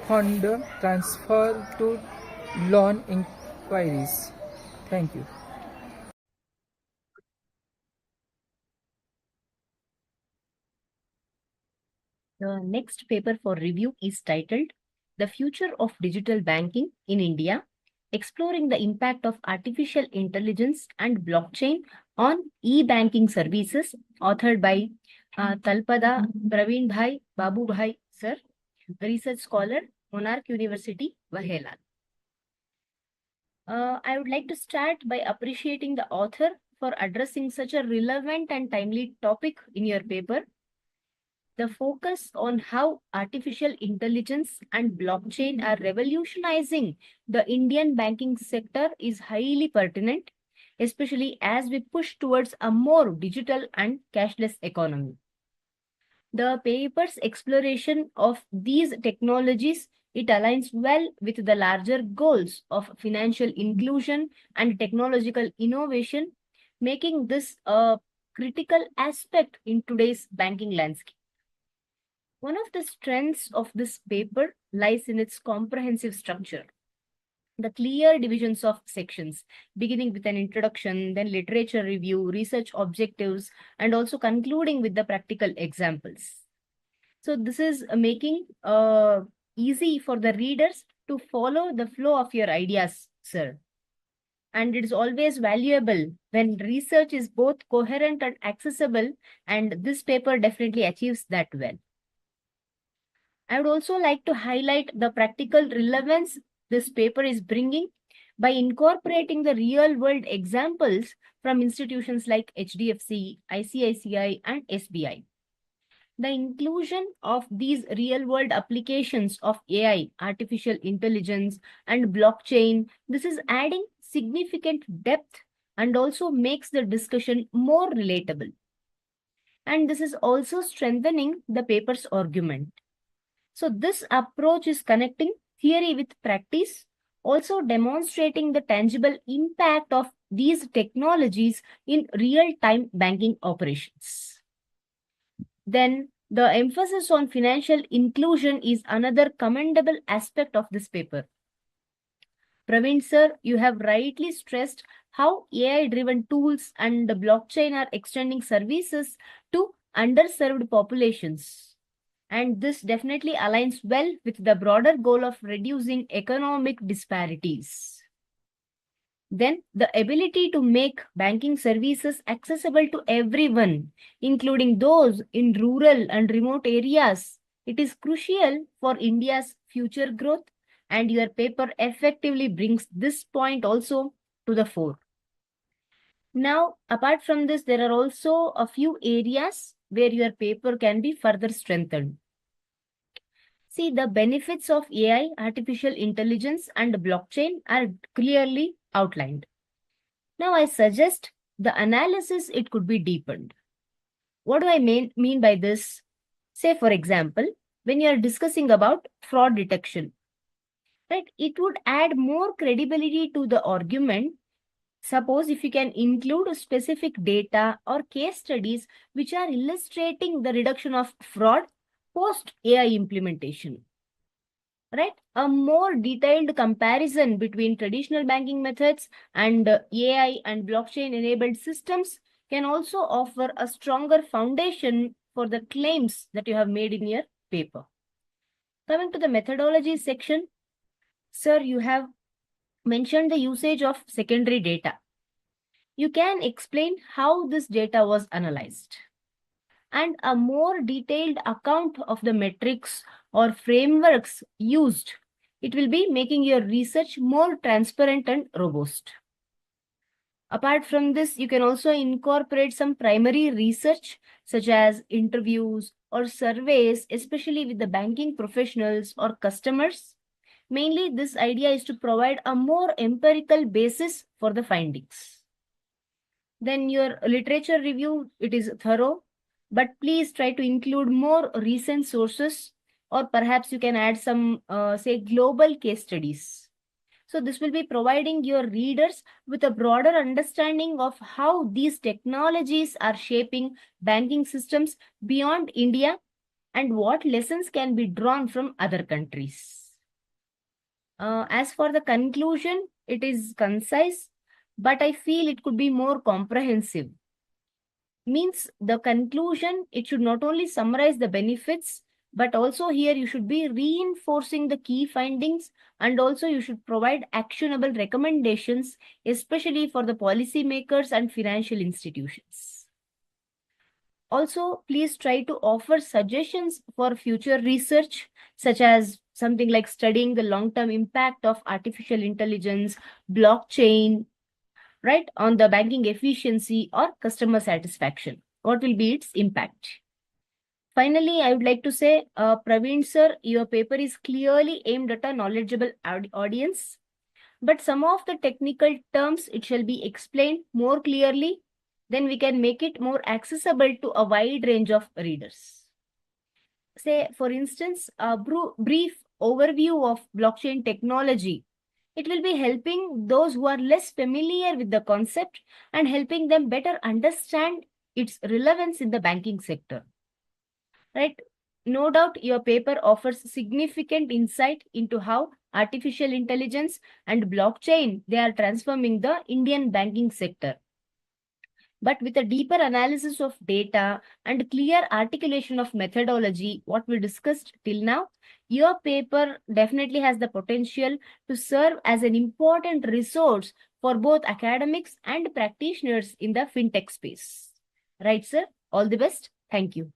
fund transfer to loan inquiries. Thank you. The next paper for review is titled The Future of Digital Banking in India, Exploring the Impact of Artificial Intelligence and Blockchain on E-Banking Services, authored by Talpada, Pravinbhai, Babubhai, sir, research scholar, Monarch University, Vahelan. I would like to start by appreciating the author for addressing such a relevant and timely topic in your paper. The focus on how artificial intelligence and blockchain are revolutionizing the Indian banking sector is highly pertinent, especially as we push towards a more digital and cashless economy. The paper's exploration of these technologies, it aligns well with the larger goals of financial inclusion and technological innovation, making this a critical aspect in today's banking landscape. One of the strengths of this paper lies in its comprehensive structure. The clear divisions of sections, beginning with an introduction, then literature review, research objectives, and also concluding with the practical examples. So this is making easy for the readers to follow the flow of your ideas, sir. And it is always valuable when research is both coherent and accessible, and this paper definitely achieves that well. I would also like to highlight the practical relevance this paper is bringing by incorporating the real-world examples from institutions like HDFC, ICICI, and SBI. The inclusion of these real-world applications of AI, artificial intelligence, and blockchain, this is adding significant depth and also makes the discussion more relatable. And this is also strengthening the paper's argument. So this approach is connecting theory with practice, also demonstrating the tangible impact of these technologies in real-time banking operations. Then the emphasis on financial inclusion is another commendable aspect of this paper. Praveen sir, you have rightly stressed how AI-driven tools and the blockchain are extending services to underserved populations. And this definitely aligns well with the broader goal of reducing economic disparities. Then the ability to make banking services accessible to everyone, including those in rural and remote areas, it is crucial for India's future growth, and your paper effectively brings this point also to the fore. Now, apart from this, there are also a few areas where your paper can be further strengthened. See, the benefits of AI, artificial intelligence, and blockchain are clearly outlined. Now, I suggest the analysis, it could be deepened. What do I mean by this? Say, for example, when you are discussing about fraud detection, right, it would add more credibility to the argument. Suppose if you can include specific data or case studies which are illustrating the reduction of fraud post AI implementation, right? A more detailed comparison between traditional banking methods and AI and blockchain enabled systems can also offer a stronger foundation for the claims that you have made in your paper. Coming to the methodology section, sir, you have mentioned the usage of secondary data. You can explain how this data was analyzed, and a more detailed account of the metrics or frameworks used. It will be making your research more transparent and robust. Apart from this, you can also incorporate some primary research such as interviews or surveys, especially with the banking professionals or customers. Mainly, this idea is to provide a more empirical basis for the findings. Then your literature review, it is thorough, but please try to include more recent sources, or perhaps you can add some, say, global case studies. So this will be providing your readers with a broader understanding of how these technologies are shaping banking systems beyond India and what lessons can be drawn from other countries. As for the conclusion, it is concise, but I feel it could be more comprehensive. Means the conclusion, it should not only summarize the benefits, but also here you should be reinforcing the key findings, and also you should provide actionable recommendations, especially for the policymakers and financial institutions. Also, please try to offer suggestions for future research, such as something like studying the long-term impact of artificial intelligence, blockchain, right, on the banking efficiency or customer satisfaction. What will be its impact? Finally, I would like to say, Praveen sir, your paper is clearly aimed at a knowledgeable audience, but some of the technical terms, it shall be explained more clearly, then we can make it more accessible to a wide range of readers. Say, for instance, a brief overview of blockchain technology. It will be helping those who are less familiar with the concept and helping them better understand its relevance in the banking sector. Right? No doubt your paper offers significant insight into how artificial intelligence and blockchain, they are transforming the Indian banking sector. but with a deeper analysis of data and clear articulation of methodology, what we discussed till now, your paper definitely has the potential to serve as an important resource for both academics and practitioners in the fintech space. Right, sir? All the best. Thank you.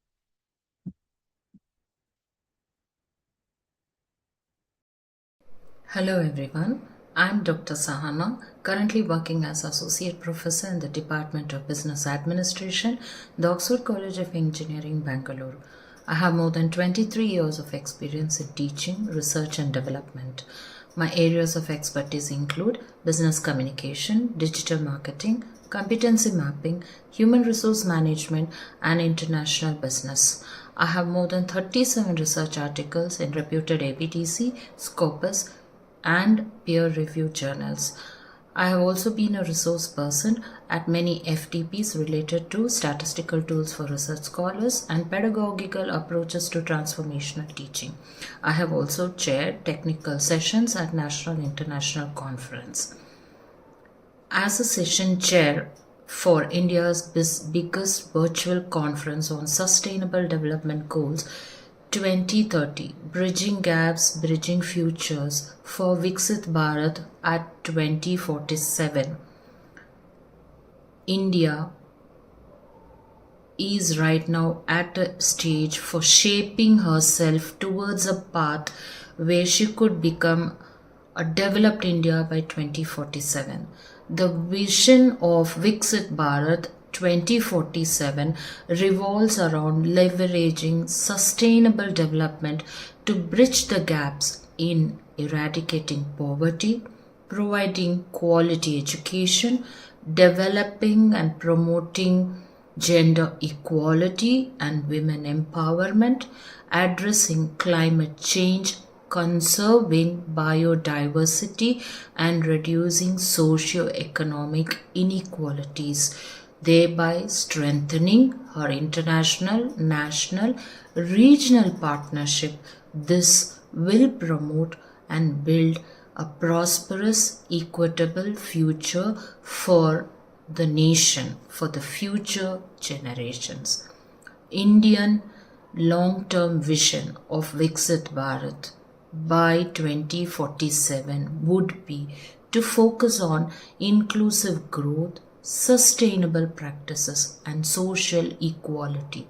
Hello everyone, I'm Dr. Sahana, currently working as Associate Professor in the Department of Business Administration, the Oxford College of Engineering, Bangalore. I have more than 23 years of experience in teaching, research and development. My areas of expertise include business communication, digital marketing, competency mapping, human resource management and international business. I have more than 37 research articles in reputed ABTC, Scopus, and peer-reviewed journals. I have also been a resource person at many FTPs related to statistical tools for research scholars and pedagogical approaches to transformational teaching. I have also chaired technical sessions at national and international conference. As a session chair for India's biggest virtual conference on Sustainable Development Goals 2030, Bridging Gaps, Bridging Futures for Viksit Bharat at 2047. India is right now at a stage for shaping herself towards a path where she could become a developed India by 2047. The vision of Viksit Bharat 2047 revolves around leveraging sustainable development to bridge the gaps in eradicating poverty, providing quality education, developing and promoting gender equality and women empowerment, addressing climate change, conserving biodiversity and reducing socio-economic inequalities, thereby strengthening her international, national, regional partnership. This will promote and build a prosperous, equitable future for the nation, for the future generations. Indian long-term vision of Viksit Bharat by 2047 would be to focus on inclusive growth, sustainable practices and social equality.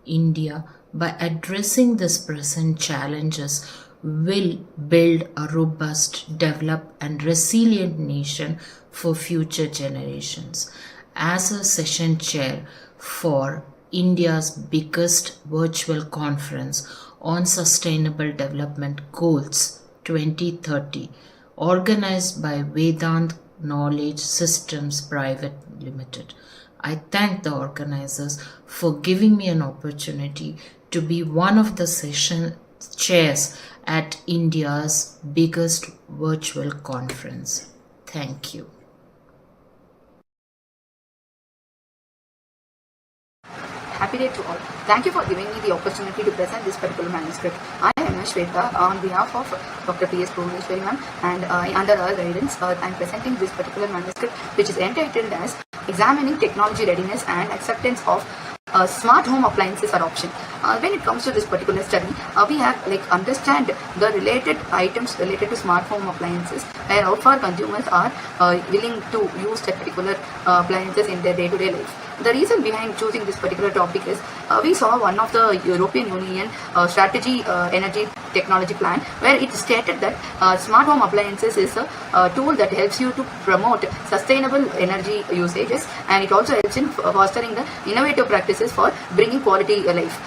India, by addressing these present challenges, will build a robust, developed and resilient nation for future generations. As a session chair for India's biggest virtual conference on Sustainable Development Goals 2030, organized by Vedant Knowledge Systems Private Limited, I thank the organizers for giving me an opportunity to be one of the session chairs at India's biggest virtual conference. Thank you. Happy day to all. Thank you for giving me the opportunity to present this particular manuscript. I am Sweta on behalf of Dr. P.S. Buvaneswari ma'am, and under her guidance, I am presenting this particular manuscript, which is entitled as Examining Technology Readiness and Acceptance of Smart Home Appliances Adoption. When it comes to this particular study, we have understand the related items related to smart home appliances, where how far consumers are willing to use that particular appliances in their day-to-day life. The reason behind choosing this particular topic is we saw one of the European Union strategy energy technology plan, where it stated that smart home appliances is a tool that helps you to promote sustainable energy usages, and it also helps in fostering the innovative practices for bringing quality life.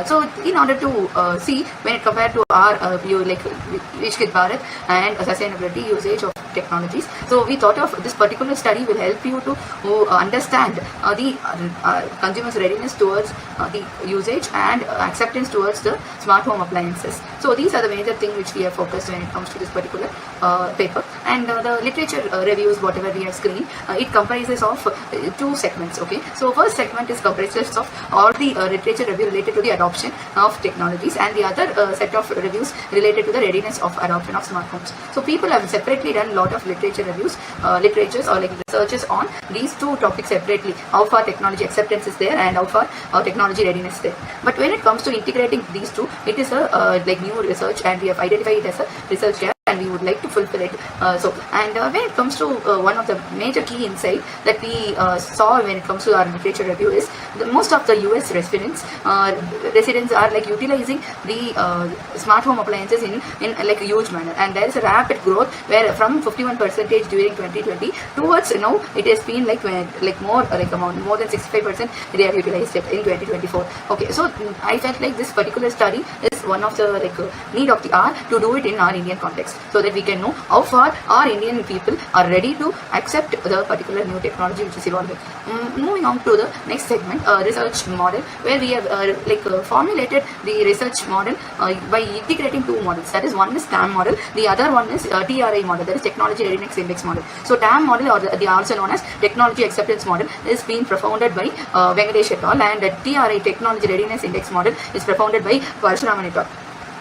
So in order to see when it compared to our Viksit Bharat and sustainability usage of technologies, so we thought of this particular study will help you to understand the consumers' readiness towards the usage and acceptance towards the smart home appliances. So these are the major things which we have focused when it comes to this particular paper. And the literature reviews, whatever we have screened, it comprises of two segments. Okay, so first segment is comprises of all the literature review related to the adoption of technologies, and the other set of reviews related to the readiness of adoption of smart homes. So people have separately done lot of literatures or like researches on these two topics separately. How far technology acceptance is there and how far technology readiness is there. But when it comes to integrating these two, it is a like new research, and we have identified it as a research gap, and we would like to fulfill it. When it comes to one of the major key insight that we saw when it comes to our literature review is most of the US residents are like utilizing the smart home appliances in like a huge manner, and there is a rapid growth where from 51% during 2020 towards now it has been like more than 65% they have utilized it in 2024. Okay, so I felt like this particular study is one of the need of the hour to do it in our Indian context, so that we can know how far our Indian people are ready to accept the particular new technology which is evolving. Moving on to the next segment, research model, where we have formulated the research model by integrating two models. That is, one is TAM model, the other one is TRI model, that is Technology Readiness Index model. So TAM model, or the also known as Technology Acceptance model, is being propounded by Venkatesh et al, and the TRI Technology Readiness Index model is propounded by Parashuraman et al.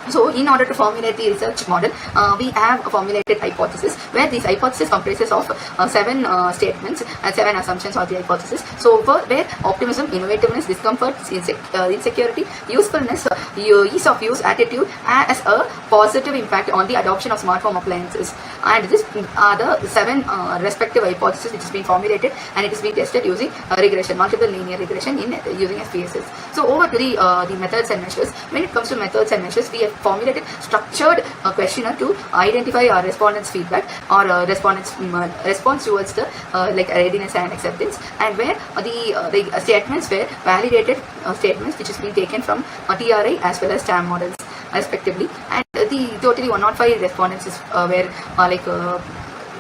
So, in order to formulate the research model, we have formulated hypothesis, where this hypothesis comprises of 7 statements and 7 assumptions of the hypothesis. So, where optimism, innovativeness, discomfort, insecurity, usefulness, ease of use, attitude has a positive impact on the adoption of smart home appliances. And this are the 7 respective hypotheses which has been formulated, and it is being tested using regression, multiple linear regression using SPSS. So, over to the methods and measures. When it comes to methods and measures, we have formulated structured questionnaire to identify our respondents' feedback or response towards the readiness and acceptance, and where the statements were validated statements which has been taken from TRI as well as TAM models respectively, and the totally 105 respondents were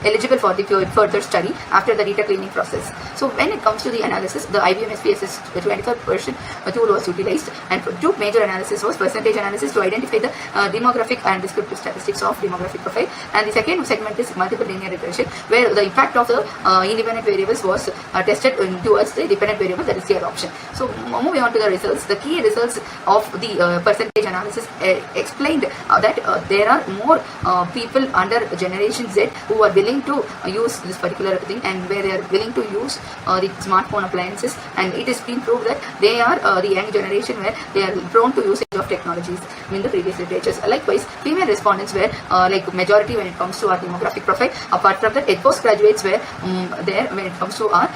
eligible for the further study after the data cleaning process. So when it comes to the analysis, the IBM SPSS 23rd tool was utilized, and two major analysis was percentage analysis to identify the demographic and descriptive statistics of demographic profile, and the second segment is multiple linear regression, where the impact of the independent variables was tested towards the dependent variable, that is the adoption. So moving on to the results, the key results of the percentage analysis explained that there are more people under Generation Z who are willing to use this particular thing, and where they are willing to use the smartphone appliances, and it has been proved that they are the young generation where they are prone to usage of technologies in the previous literatures. Likewise, female respondents were majority when it comes to our demographic profile. Apart from that, postgraduates were there when it comes to our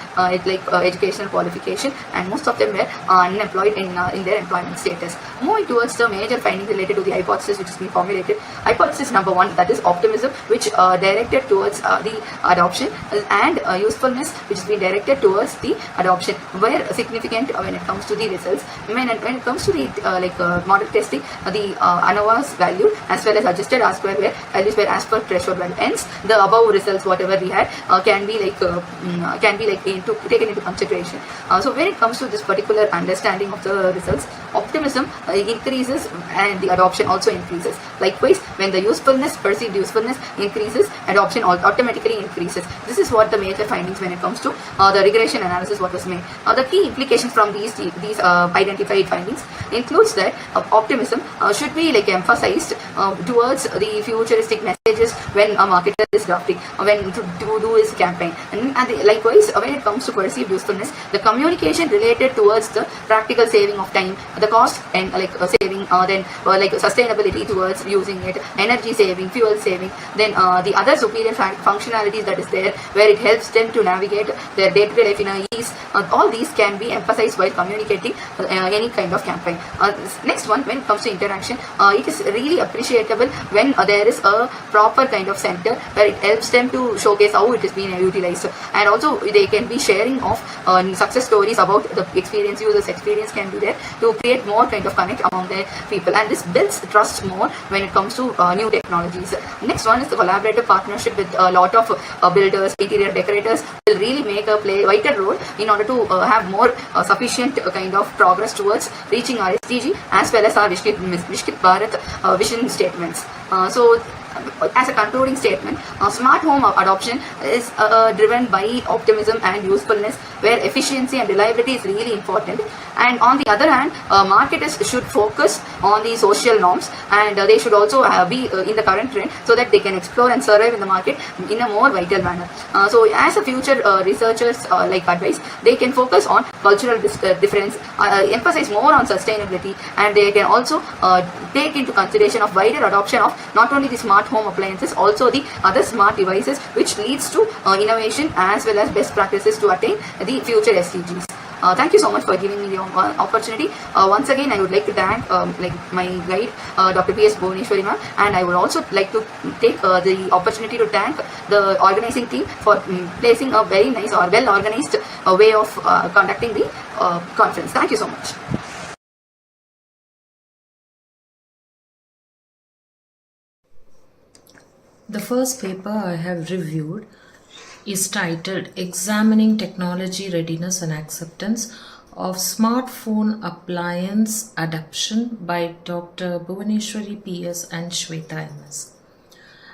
educational qualification, and most of them were unemployed in their employment status. Moving towards the major findings related to the hypothesis which has been formulated. Hypothesis number 1, that is optimism, which directed towards the adoption, and usefulness, which has been directed towards the adoption, were significant when it comes to the results. When it comes to the model testing, the ANOVA's value as well as adjusted R-square values were as per threshold value. Hence, the above results whatever we had can be taken into consideration. So when it comes to this particular understanding of the results, optimism increases and the adoption also increases. Likewise, when the perceived usefulness increases, adoption automatically increases. This is what the major findings when it comes to the regression analysis what was made. The key implications from these identified findings includes that optimism should be emphasized towards the futuristic messages when a marketer is drafting, when to do his campaign, and likewise when it comes to perceived usefulness, the communication related towards the practical saving of time, the cost and saving, then sustainability towards using it, energy saving, fuel saving, then the other superior functionalities that is there where it helps them to navigate their day-to-day life in a ease. All these can be emphasized while communicating any kind of campaign. Next one, when it comes to interaction, it is really appreciable when there is a proper kind of center where it helps them to showcase how it is being utilized, and also they can be sharing of success stories about the experience. Users' experience can be there to create more kind of connect among their people, and this builds trust more when it comes to new technologies. Next one is the collaborative partnership with a lot of builders, interior decorators will really make a vital role in order to have more sufficient kind of progress towards reaching our SDG as well as our Viksit Bharat vision statements. So as a concluding statement, smart home adoption is driven by optimism and usefulness, where efficiency and reliability is really important. And on the other hand, marketers should focus on the social norms, and they should also be in the current trend so that they can explore and survive in the market in a more vital manner. So as a future researchers like advice, they can focus on cultural difference, emphasize more on sustainability, and they can also take into consideration of wider adoption of not only the smart home appliances, also the other smart devices, which leads to innovation as well as best practices to attain the future SDGs. Thank you so much for giving me the opportunity. Once again, I would like to thank my guide, Dr. P.S. Buvaneswari ma'am, and I would also like to take the opportunity to thank the organizing team for placing a very nice or well-organized way of conducting the conference. Thank you so much. The first paper I have reviewed is titled Examining Technology Readiness and Acceptance of Smartphone Appliance Adoption by Dr. Buvaneswari PS and Sweta MS.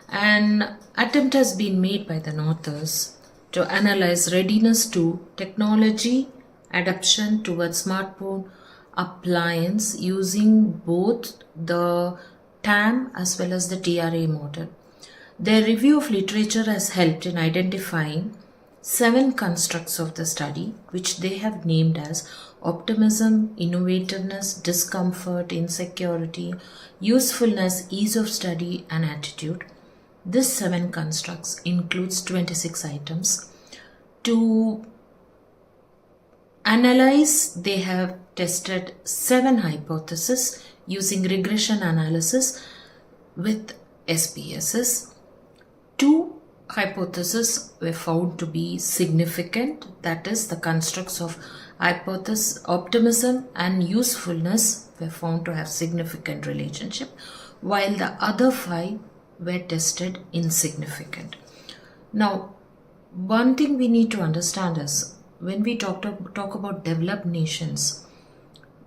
An attempt has been made by the authors to analyze readiness to technology adoption towards smartphone appliance using both the TAM as well as the TRA model. Their review of literature has helped in identifying 7 constructs of the study, which they have named as optimism, innovativeness, discomfort, insecurity, usefulness, ease of study, and attitude. This 7 constructs includes 26 items. To analyze, they have tested 7 hypotheses using regression analysis with SPSS. 2 hypotheses were found to be significant, that is, the constructs of optimism and usefulness were found to have significant relationship, while the other 5 were tested insignificant. Now, one thing we need to understand is when we talk about developed nations,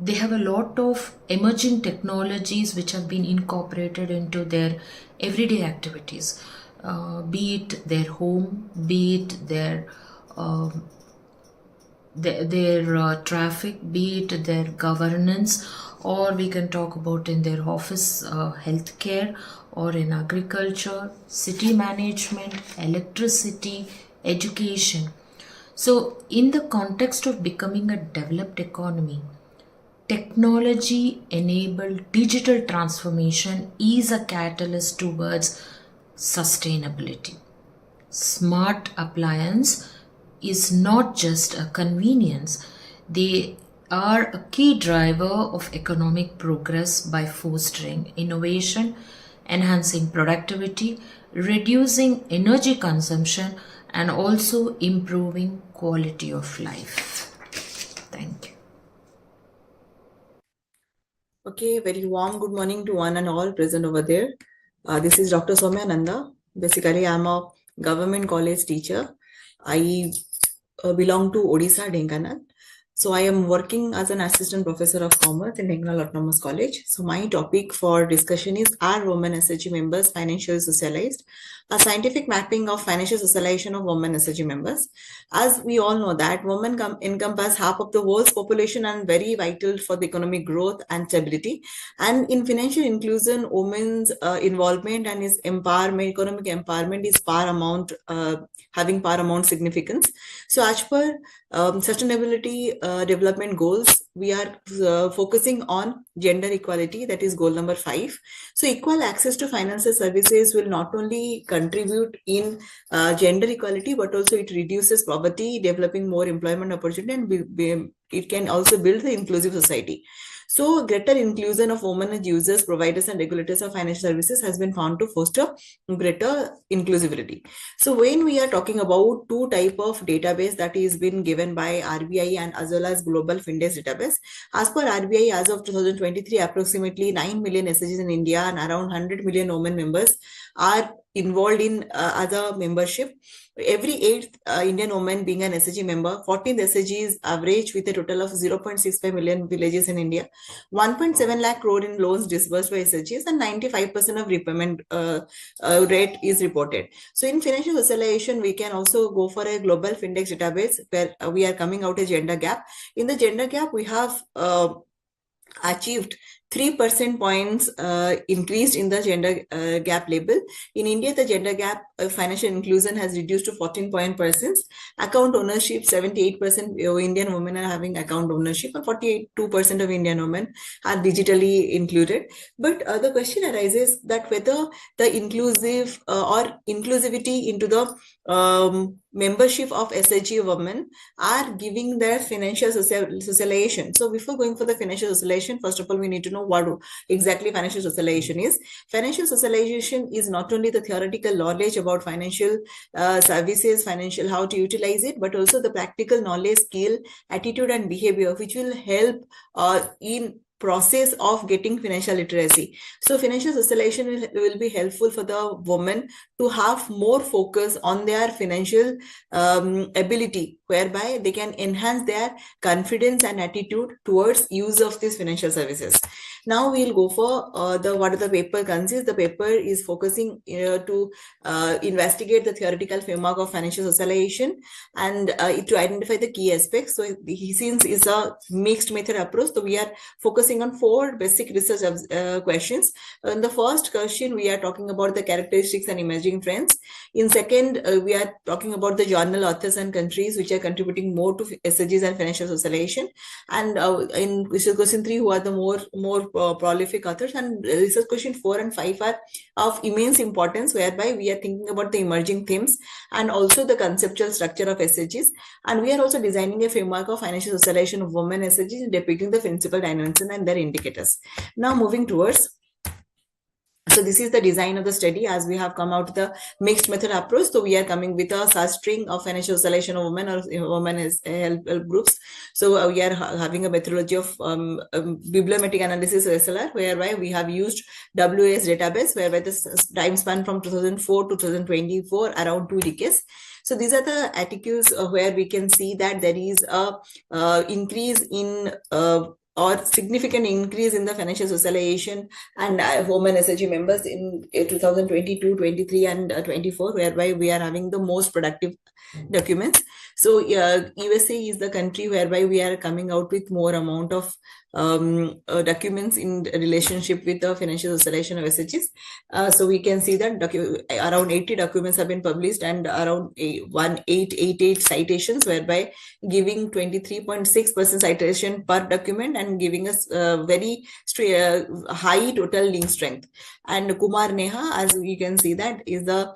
they have a lot of emerging technologies which have been incorporated into their everyday activities. Be it their home, be it their traffic, be it their governance, or we can talk about in their office healthcare, or in agriculture, city management, electricity, education. So in the context of becoming a developed economy, technology-enabled digital transformation is a catalyst towards sustainability. Smart appliance is not just a convenience, they are a key driver of economic progress by fostering innovation, enhancing productivity, reducing energy consumption, and also improving quality of life. Thank you. Okay, very warm good morning to one and all present over there. This is Dr. Somya Nanda. Basically, I'm a government college teacher. I belong to Odisha, Dhenkanal. So I am working as an assistant professor of commerce in Dhenkanal Autonomous College. So my topic for discussion is, are women SHG members financially socialized? A scientific mapping of financial socialization of women SHG members. As we all know that women encompass half of the world's population and very vital for the economic growth and stability. And in financial inclusion, women's involvement and his empowerment, economic empowerment is having paramount significance. So as per sustainability development goals, we are focusing on gender equality, that is goal number 5. So equal access to financial services will not only contribute in gender equality, but also it reduces poverty, developing more employment opportunity, and it can also build the inclusive society. So greater inclusion of women as users, providers, and regulators of financial services has been found to foster greater inclusivity. So when we are talking about 2 type of database that is been given by RBI and as well as Global Findex database, as per RBI, as of 2023, approximately 9 million SHGs in India and around 100 million women members are involved in as a membership. Every 8th Indian woman being an SHG member, 14th SHG is average with a total of 0.65 million villages in India, 1.7 lakh crore in loans disbursed by SHGs, and 95% of repayment rate is reported. So in financial socialization, we can also go for a global fintech database where we are coming out a gender gap. In the gender gap, we have achieved 3% points increased in the gender gap label. In India, the gender gap financial inclusion has reduced to 14%. Account ownership, 78% Indian women are having account ownership, and 42% of Indian women are digitally included. But the question arises that whether the inclusive or inclusivity into the membership of SHG women are giving their financial socialization. So before going for the financial socialization, first of all, we need to know what exactly financial socialization is. Financial socialization is not only the theoretical knowledge about financial services, financial how to utilize it, but also the practical knowledge, skill, attitude, and behavior, which will help in process of getting financial literacy. So financial socialization will be helpful for the women to have more focus on their financial ability, whereby they can enhance their confidence and attitude towards use of these financial services. Now we'll go for what the paper consists. The paper is focusing to investigate the theoretical framework of financial socialization and to identify the key aspects. So since it's a mixed method approach, so we are focusing on 4 basic research questions. In the first question, we are talking about the characteristics and emerging trends. In second, we are talking about the journal authors and countries which are contributing more to SDGs and financial socialization. And in research question 3, who are the more prolific authors. And research question 4 and 5 are of immense importance, whereby we are thinking about the emerging themes and also the conceptual structure of SDGs. And we are also designing a framework of financial socialization of women SDGs, depicting the principal dimensions and their indicators. Now moving towards, so this is the design of the study as we have come out with the mixed method approach. So we are coming with a search string of financial socialization of women or women as help groups. So we are having a methodology of bibliometric analysis SLR, whereby we have used WAS database, whereby the time span from 2004 to 2024, around 2 decades. So these are the articles where we can see that there is a increase in or significant increase in the financial socialization and women SHG members in 2022, 23 and 24, whereby we are having the most productive documents. So USA is the country whereby we are coming out with more amount of documents in relationship with the financial socialization of SHGs. So we can see that around 80 documents have been published and around 1888 citations, whereby giving 23.6% citation per document and giving us very high total link strength. And Kumar Neha, as you can see, that is the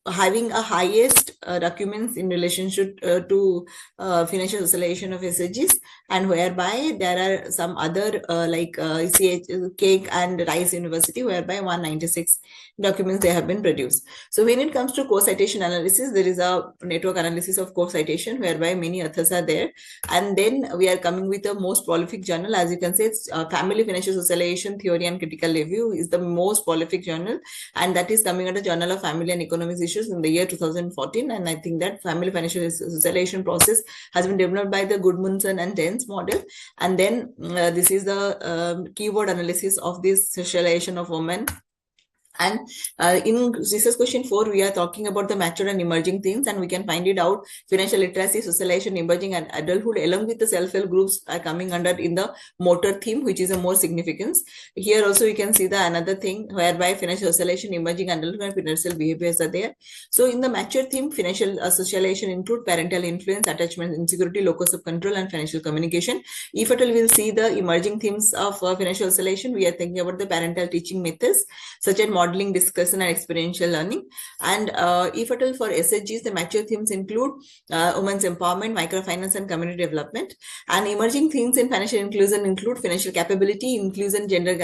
having a highest documents in relationship to financial socialization of SHGs, and whereby there are some other like Cake and Rice University, whereby 196 documents they have been produced. So when it comes to co-citation analysis, there is a network analysis of co-citation, whereby many authors are there. And then we are coming with the most prolific journal. As you can say, it's Family Financial Socialization Theory and Critical Review is the most prolific journal, and that is coming under Journal of Family and Economics Issues in the year 2014. And I think that family financial socialization process has been developed by the Goodmanson and Dens model. And then this is the keyword analysis of this socialization of women. And in research question 4, we are talking about the mature and emerging themes, and we can find it out. Financial literacy, socialization, emerging and adulthood, along with the self-help groups, are coming under in the motor theme, which is a more significance. Here also you can see the another thing, whereby financial socialization, emerging adulthood, and financial behaviors are there. So in the mature theme, financial socialization include parental influence, attachment, insecurity, locus of control, and financial communication. If at all we will see the emerging themes of financial socialization, we are thinking about the parental teaching methods, such as modeling, discussion, and experiential learning. And if at all for SHGs, the mature themes include women's empowerment, microfinance, and community development. And emerging themes in financial inclusion include financial capability, inclusion, gender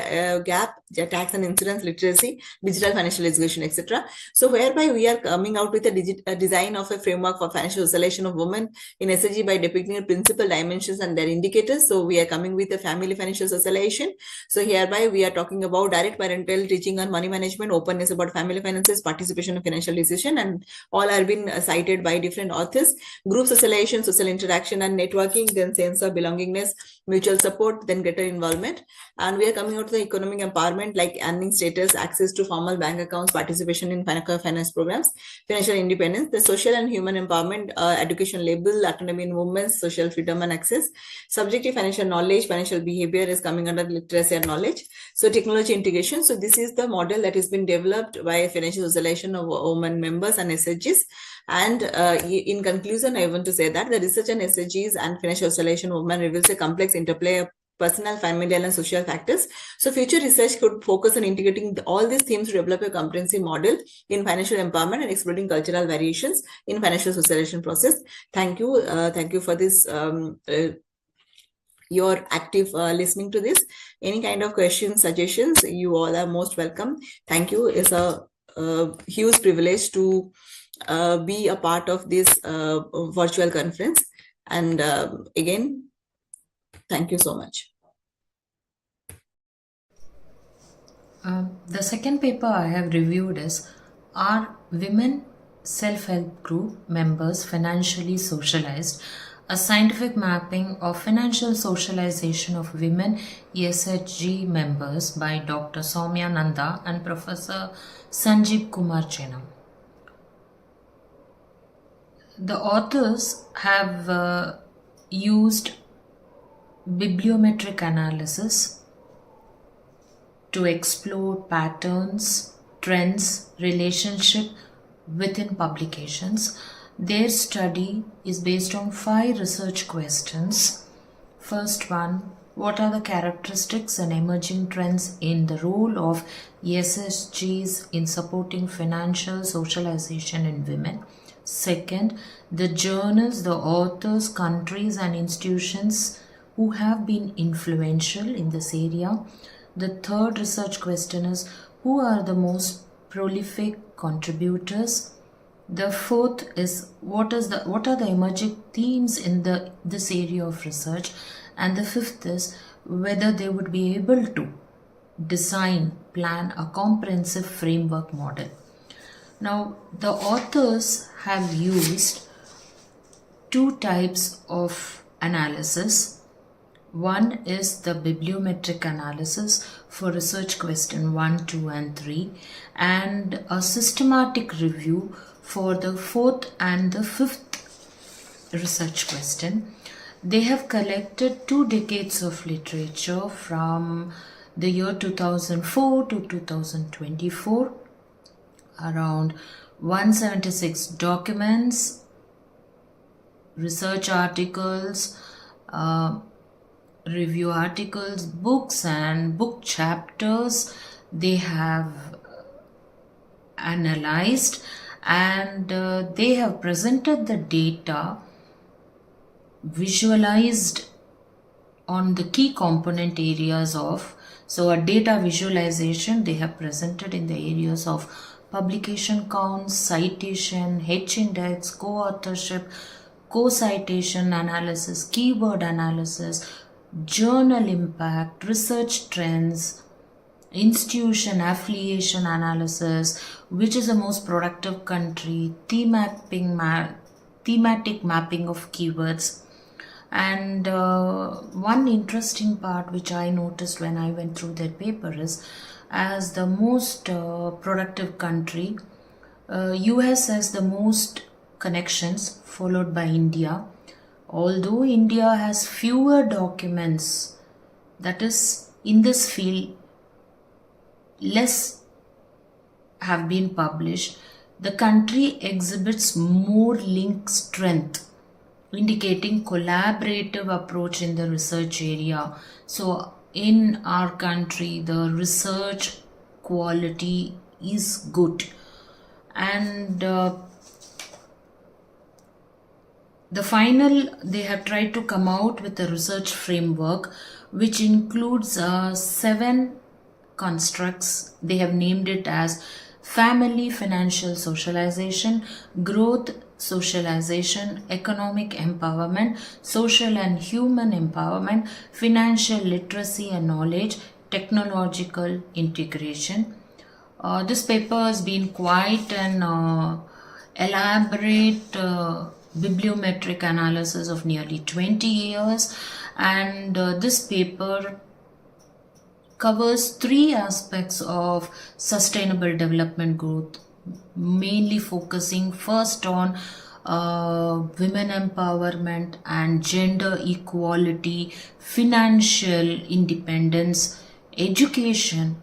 gap, tax and insurance literacy, digital financial education, etc. So whereby we are coming out with a design of a framework for financial socialization of women in SHG by depicting principal dimensions and their indicators. So we are coming with a family financial socialization. So hereby we are talking about direct parental teaching on money management, management, openness about family finances, participation in financial decision, and all are been cited by different authors. Group socialization, social interaction and networking, then sense of belongingness, mutual support, then greater involvement. And we are coming out to the economic empowerment, like earning status, access to formal bank accounts, participation in finance programs, financial independence, the social and human empowerment, education label, autonomy in movements, social freedom and access, subjective financial knowledge, financial behavior is coming under literacy and knowledge. So technology integration. So this is the model that has been developed by financial socialization of women members and SHGs. And in conclusion, I want to say that the research on SHGs and financial socialization of women reveals a complex interplay of personal, familial, and social factors. So future research could focus on integrating all these themes to develop a comprehensive model in financial empowerment and exploring cultural variations in financial socialization process. Thank you. Thank you for this. Your active listening to this. Any kind of questions, suggestions, you all are most welcome. Thank you. It's a huge privilege to be a part of this virtual conference. And again, thank you so much. The second paper I have reviewed is, Are Women Self-Help Group Members Financially Socialized? A scientific mapping of financial socialization of women ESHG members by Dr. Somya Nanda and Professor Sanjeev Kumar Chenam. The authors have used bibliometric analysis to explore patterns, trends, relationship within publications. Their study is based on 5 research questions. First one, what are the characteristics and emerging trends in the role of ESHGs in supporting financial socialization in women? Second, the journals, the authors, countries and institutions who have been influential in this area. The third research question is, who are the most prolific contributors? The fourth is, what are the emerging themes in this area of research? And the fifth is whether they would be able to plan a comprehensive framework model. Now, the authors have used 2 types of analysis. One is the bibliometric analysis for research question 1, 2 and 3, and a systematic review for the 4th and the 5th research question. They have collected 2 decades of literature from the year 2004 to 2024, around 176 documents, research articles, review articles, books and book chapters they have analyzed, and they have presented the data visualized on the key component areas of, so a data visualization they have presented in the areas of publication counts, citation, H-index, co-authorship, co-citation analysis, keyword analysis, journal impact, research trends, institution affiliation analysis, which is the most productive country, thematic mapping of keywords. And one interesting part which I noticed when I went through that paper is, as the most productive country, US has the most connections, followed by India. Although India has fewer documents, that is, in this field, less have been published, the country exhibits more link strength, indicating collaborative approach in the research area. So in our country, the research quality is good. And the final, they have tried to come out with a research framework which includes 7 constructs. They have named it as family financial socialization, growth socialization, economic empowerment, social and human empowerment, financial literacy and knowledge, technological integration. This paper has been quite an elaborate bibliometric analysis of nearly 20 years, and this paper covers 3 aspects of sustainable development growth, mainly focusing first on women empowerment and gender equality, financial independence, education,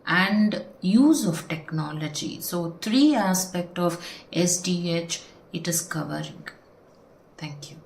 and use of technology. So 3 aspects of SDH it is covering. Thank you.